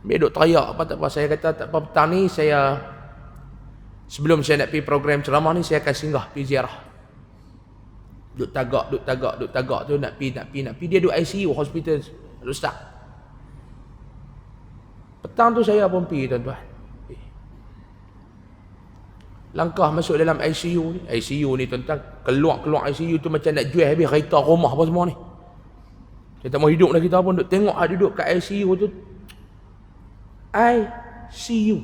Ambil duk teriak apa tak apa. Saya kata tak apa, petang ni saya, sebelum saya nak pergi program ceramah ni, saya akan singgah pergi ziarah. Duk tagak tu nak pergi. Dia duk ICU hospital Ustaz. Petang tu saya pun pergi tuan-tuan. Langkah masuk dalam ICU ni tuan-tuan, keluar ICU tu macam nak jual habis kereta rumah apa semua ni. Saya tak mau hidup lagi, kita pun duk tengok duduk kat ICU tu. ICU.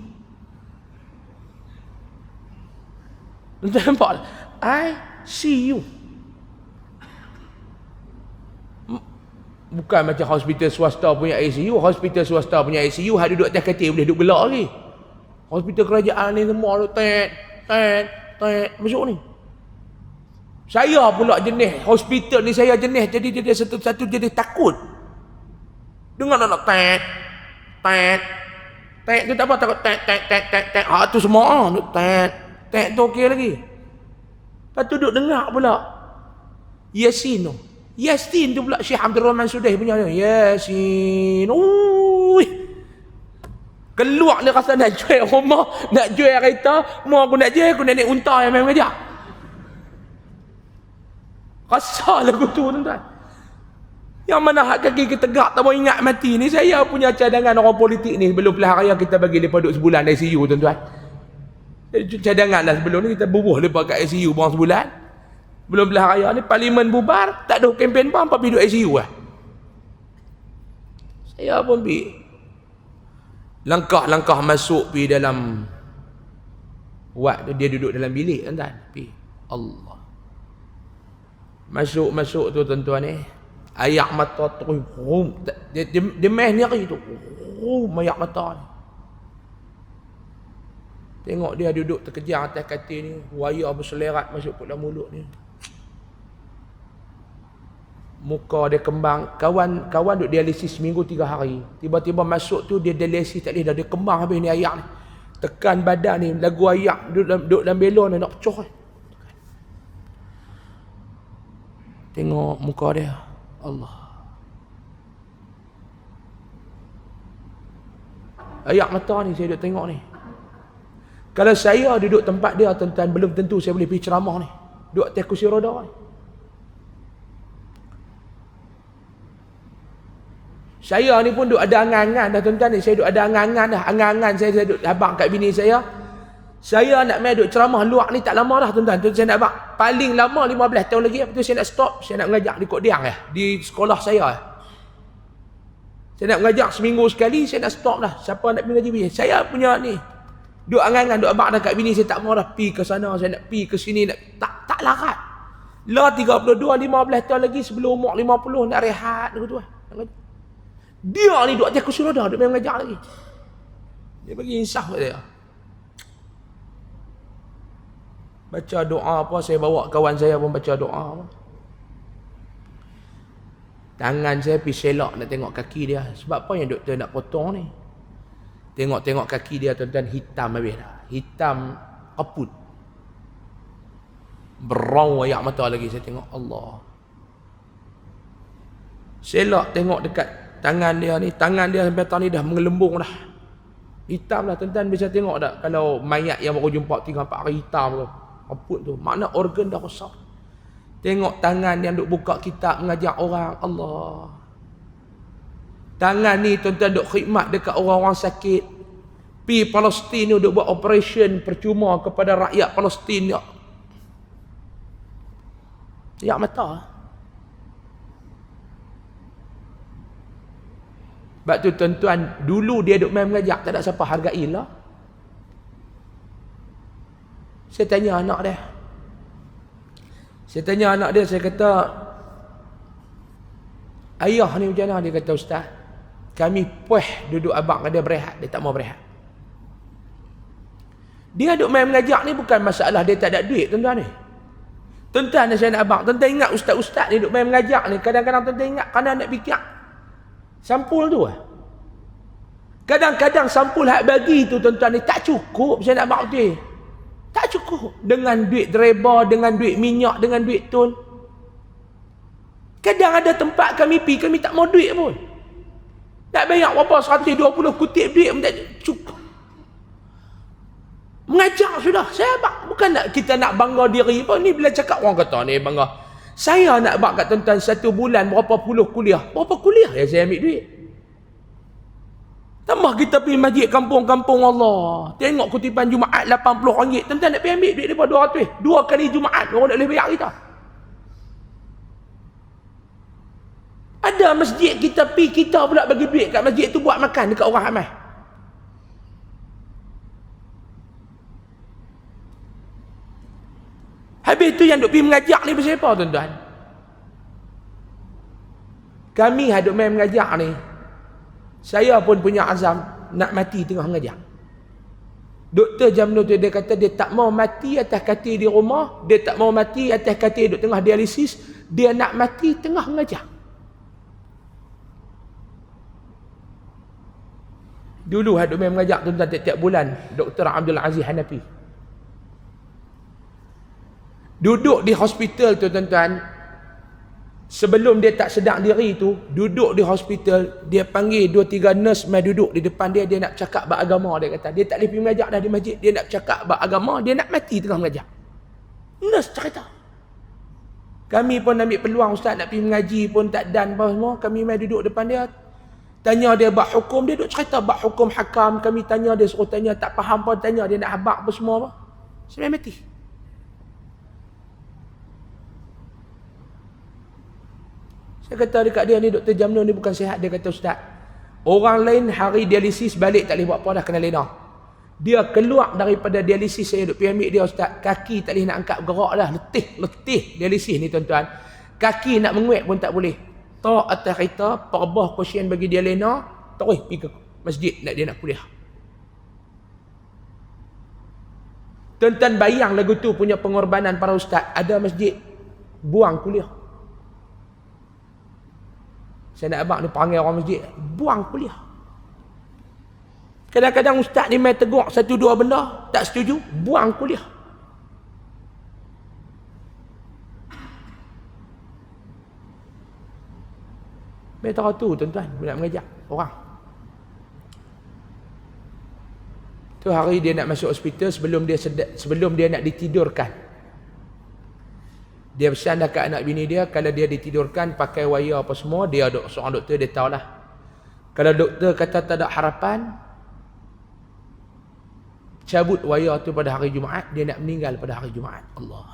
Tuan-tuan nampak? ICU. Bukan macam hospital swasta punya ICU. Hospital swasta punya ICU, hak duduk atas katil boleh duduk gelak lagi. Hospital kerajaan ni semua duduk tet masuk ni. Saya pula jenis hospital ni, saya jenis jadi dia satu jadi takut. Dengar nak tet tu tak apa, takut tet. Tu semua duduk tet tu okey lagi. Lepas tu duduk dengar pula Yasin tu pula Syekh Abdul Rahman Sudaih punya Yasin. Keluar ni rasa nak jual rumah, nak jual kereta, mau aku nak jual, aku nak naik unta yang main meja. Rasa lagu tu tuan-tuan. Yang mana hak kaki kita tegak, tak mau ingat mati ni. Saya punya cadangan orang politik ni, sebelum pilihan raya kita bagi lepas duduk sebulan ICU tuan-tuan. Cadangan dah sebelum ni kita bubuh lepas kat ICU bawang sebulan. Belum pilihan raya ni, parlimen bubar, tak ada kempen pun, apa pergi duduk ICU lah. Saya pun pergi. Langkah-langkah masuk pergi dalam wad tu, dia duduk dalam bilik tuan-tuan. Allah. Masuk tu tuan-tuan ni, ayak mata terus dia main nyeri tu. Ayak mata ni. Tengok dia duduk terkejar atas katil ni, wayar berselerat masuk ke dalam mulut ni. Muka dia kembang. Kawan duk dialisis seminggu 3 hari. Tiba-tiba masuk tu dia dialisis tak boleh dah, dia kembang habis ni ayak ni. Tekan badan ni, lagu ayak duduk dalam belon ni nak pecah. Tengok muka dia. Allah. Ayak mata ni saya duk tengok ni. Kalau saya duduk tempat dia tuan-tuan, belum tentu saya boleh pergi ceramah ni. Duduk atas kursi roda ni. Saya ni pun duk ada angan-angan dah tuan-tuan ni. Saya duk ada angan-angan dah. Angan-angan saya duk abang kat bini saya. Saya nak main duk ceramah luar ni tak lama dah tuan-tuan. Tu saya nak buat paling lama 15 tahun lagi. Lepas tu saya nak stop. Saya nak mengajar di Kok Diang di sekolah saya. Saya nak mengajar seminggu sekali, saya nak stop dah. Siapa nak pergi ngaji? Saya punya ni. Duk angan-angan, duk abang dekat bini saya tak mau dah pi ke sana, saya nak pi ke sini, nak tak larat. Lah 32, 15 tahun lagi sebelum umur 50 nak rehat tu tuan. Dia ni duk atas kursi roda, duk main mengajar lagi. Dia bagi insaf kat saya. Baca doa apa, saya bawa kawan saya pun baca doa apa. Tangan saya pergi selak nak tengok kaki dia. Sebab apa yang doktor nak potong ni? Tengok-tengok kaki dia tuan-tuan, hitam habis dah. Hitam kaput. Berang ayak mata lagi saya tengok. Allah. Selak tengok dekat tangan dia ni. Tangan dia sampai tadi dah mengelembung dah. Hitam lah tuan-tuan, bisa tengok tak? Kalau mayat yang baru jumpa 3-4 hari hitam tu. Kaput tu. Makna organ dah rosak. Tengok tangan yang duk buka kitab mengajar orang. Allah. Tangan ni tuan-tuan duk khidmat dekat orang-orang sakit. Pi Palestin ni duk buat operation percuma kepada rakyat Palestin. Ya mata. Sebab tu tuan-tuan, dulu dia duk main mengajar, tak ada siapa hargai lah. Saya tanya anak dia. Saya kata, ayah ni macam mana? Dia kata, Ustaz, kami puas duduk abang dia berehat. Dia tak mau berehat. Dia duk main mengajar ni bukan masalah dia tak ada duit, tuan-tuan ni. Tuan-tuan ni saya nak abang. Tuan-tuan ingat ustaz-ustaz ni duk main mengajar ni. Kadang-kadang tuan-tuan ingat kerana nak fikir sampul tu. Kadang-kadang sampul hak bagi tu tuan-tuan ni tak cukup. Saya nak abang tu. Tak cukup. Dengan duit dreba, dengan duit minyak, dengan duit tol. Kadang ada tempat kami pergi, kami tak mau duit pun. Nak bayar berapa 120 kutip duit pun tak cukup. Mengajar sudah. Saya abang. Bukan nak kita nak bangga diri pun. Ni bila cakap orang kata ni bangga. Saya nak abang kat tuan-tuan 1 bulan berapa puluh kuliah. Berapa kuliah yang saya ambil duit. Tambah kita pergi masjid kampung-kampung Allah. Tengok kutipan Jumaat RM80. Tuan-tuan nak pergi ambil duit daripada 200. 2 kali Jumaat orang nak boleh bayar kita. Ada masjid kita pergi, kita pula bagi duit kat masjid tu buat makan dekat orang ramai. Habis tu yang duk pergi mengajar ni pasal apa tuan-tuan? Kami hadut main mengajar ni. Saya pun punya azam nak mati tengah mengajar. Doktor Jamnur tu dia kata dia tak mau mati atas katil di rumah, dia tak mau mati atas katil duk tengah dialisis, dia nak mati tengah mengajar. Dulu hadut main mengajar tuan-tuan tiap-tiap bulan Dr. Abdul Aziz Hanafi. Duduk di hospital tu tuan-tuan, sebelum dia tak sedar diri tu, duduk di hospital, dia panggil 2-3 nurse mai duduk di depan dia, dia nak bercakap bab agama. Dia kata, dia tak boleh pergi mengajar dah di masjid, dia nak bercakap bab agama, dia nak mati tengah mengajar. Nurse cerita. Kami pun ambil peluang ustaz nak pergi mengaji pun tak dan apa semua, kami mai duduk depan dia, tanya dia bab hukum, dia duk cerita bab hukum hakam, kami tanya dia, suruh tanya, tak faham pun tanya, dia nak habaq apa semua apa. Saya mati. Saya kata dekat dia ni, Dr. Jamnur ni bukan sihat. Dia kata, Ustaz, orang lain hari dialisis balik tak boleh buat apa dah, kena lena. Dia keluar daripada dialisis, saya duk pergi ambil dia Ustaz, kaki tak boleh nak angkat gerak dah, letih dialisis ni tuan-tuan. Kaki nak menguat pun tak boleh. Tak atas kereta, perbah kusien bagi dia lena, terus pergi ke masjid nak dia nak kuliah. Tuan-tuan bayang lagu tu punya pengorbanan para ustaz. Ada masjid buang kuliah. Saya nak abang ni panggil orang masjid, buang kuliah. Kadang-kadang ustaz ni main tegur 1-2 benda, tak setuju, buang kuliah. Betul tu tuan-tuan, nak mengajar orang. Tu hari dia nak masuk hospital, sebelum dia nak ditidurkan, dia pesan dah kat anak bini dia, kalau dia ditidurkan pakai wayar apa semua, dia seorang doktor, dia tahulah. Kalau doktor kata tak ada harapan, cabut waya tu pada hari Jumaat, dia nak meninggal pada hari Jumaat. Allah.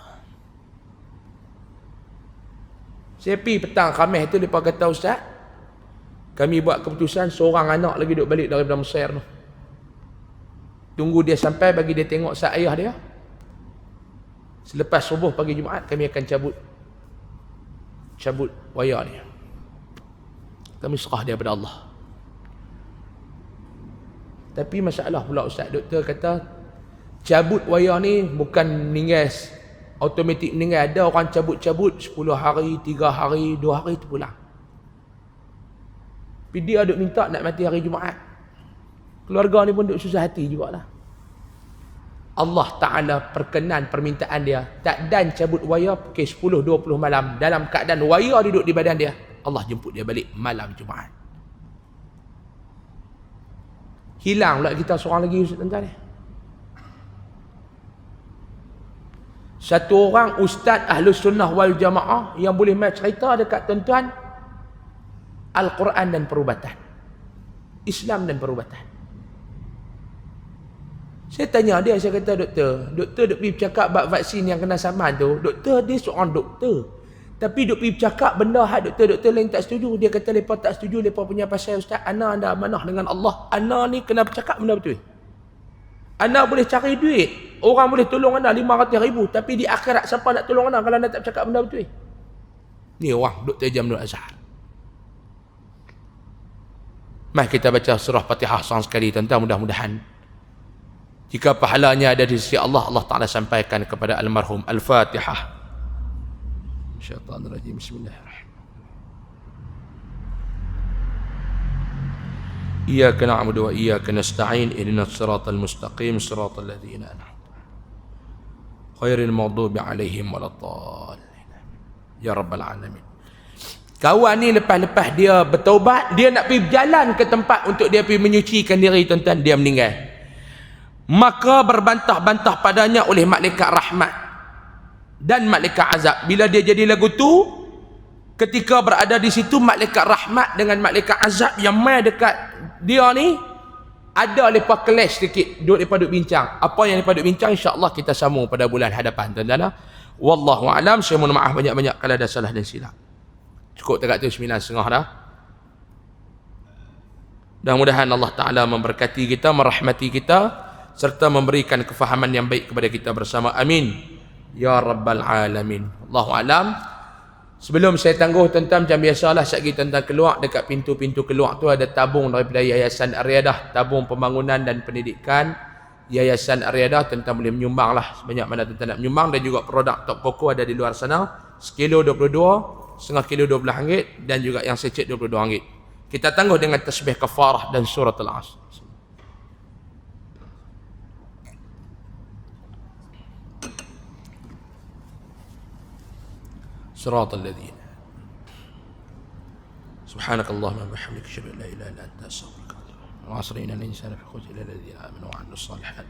Saya pergi petang Khamis tu, mereka kata, Ustaz, kami buat keputusan seorang anak lagi duduk balik daripada Mesir tu. Tunggu dia sampai bagi dia tengok sat ayah dia. Selepas subuh pagi Jumaat kami akan cabut waya dia. Kami serah dia pada Allah. Tapi masalah pula Ustaz, doktor kata cabut waya ni bukan meninggal automatik meninggal. Ada orang cabut-cabut 10 hari, 3 hari, 2 hari tu pulang. Tapi dia duk minta nak mati hari Jumaat. Keluarga ni pun duk susah hati jugalah. Allah Ta'ala perkenan permintaan dia. Tak dan cabut waya pukul 10-20 malam. Dalam keadaan waya duduk di badan dia, Allah jemput dia balik malam Jumaat. Hilang pula kita seorang lagi tuan-tuan ni. Satu orang ustaz Ahlus Sunnah wal Jamaah yang boleh main cerita dekat tuan-tuan Al-Quran dan perubatan, Islam dan perubatan. Saya tanya dia, saya kata, doktor duk pergi bercakap bab vaksin yang kena saman tu. Doktor dia seorang doktor, tapi duk pergi bercakap benda hak doktor lain tak setuju. Dia kata mereka tak setuju, mereka punya pasal Ustaz, ana anda amanah dengan Allah. Ana ni kena bercakap benda betul. Ana boleh cari duit, orang boleh tolong anda 500,000, tapi di akhirat siapa nak tolong anda kalau anda tak bercakap benda betul? Ni orang Dr. Jamil Azhar. Mari kita baca surah Fatihah sang sekali tuan-tuan, mudah-mudahan jika pahalanya ada di sisi Allah, Allah Ta'ala sampaikan kepada almarhum. Al-Fatihah. Syaitanirrajim. Bismillahirrahmanirrahim. Iyyaka na'budu wa iyyaka nasta'in. Ihdinas siratal mustaqim, siratal ladzina an'amta 'alaihim ghairil maghdubi 'alaihim waladdallin. Ya rabbal alamin. Kawan ni lepas dia bertaubat, dia nak pergi berjalan ke tempat untuk dia pergi menyucikan diri tuan-tuan, dia meninggal. Maka berbantah-bantah padanya oleh malaikat rahmat dan malaikat azab. Bila dia jadi lagu tu, ketika berada di situ, malaikat rahmat dengan malaikat azab yang mai dekat dia ni, ada lepas kelas sikit, duk bincang. Apa yang lepas duk bincang, insya-Allah kita sambung pada bulan hadapan tuan-tuan. Wallahu a'lam. Saya mohon maaf banyak-banyak kalau ada salah dan silap. Cukup dekat tu 9.30 dah. Mudah-mudahan Allah Ta'ala memberkati kita, merahmati kita, serta memberikan kefahaman yang baik kepada kita bersama. Amin ya rabbal alamin. Allahu alam. Sebelum saya tangguh tuan-tuan, macam biasalah, sekali tuan-tuan keluar, dekat pintu-pintu keluar tu ada tabung daripada Yayasan Ar-Riyadah, tabung pembangunan dan pendidikan Yayasan Ar-Riyadah. Tuan-tuan boleh menyumbang lah sebanyak mana tuan-tuan nak menyumbang. Dan juga produk Top Koko ada di luar sana, sekilo 22, setengah kilo RM12, dan juga yang secet RM22. Kita tangguh dengan tasbih kafarah dan surah Al-Asr. صراط الذين سبحانك اللهم وبحمدك اشهد ان لا اله الا انت استغفرك واتوب اليك. ان الانسان في خسر الا الذين امنوا وعملوا الصالحات.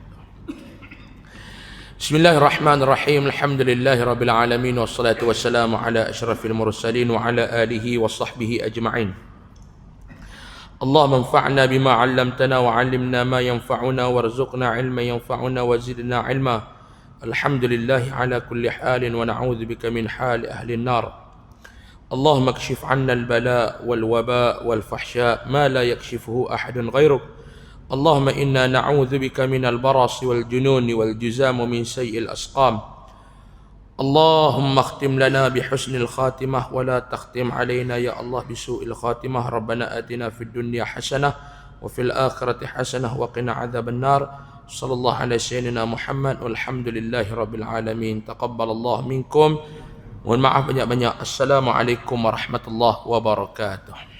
بسم الله الرحمن الرحيم. الحمد لله رب العالمين والصلاه والسلام على اشرف المرسلين وعلى اله وصحبه اجمعين. اللهم انفعنا بما علمتنا وعلمنا ما ينفعنا وارزقنا علما ينفعنا وزدنا علما. الحمد لله على كل حال ونعوذ بك من حال أهل النار. اللهم اكشف عنا البلاء والوباء والفحشاء ما لا يكشفه أحد غيرك. اللهم إنا نعوذ بك من البرص والجنون والجزام ومن سيء الأسقام. اللهم اختم لنا بحسن الخاتمة ولا تختم علينا يا الله بسوء الخاتمة. ربنا آتنا في الدنيا حسنة وفي الآخرة حسنة وقنا عذاب النار. صلى الله على سيدنا محمد والحمد لله رب العالمين. تقبل الله منكم. Mohon maaf banyak-banyak. Assalamualaikum warahmatullahi wabarakatuh.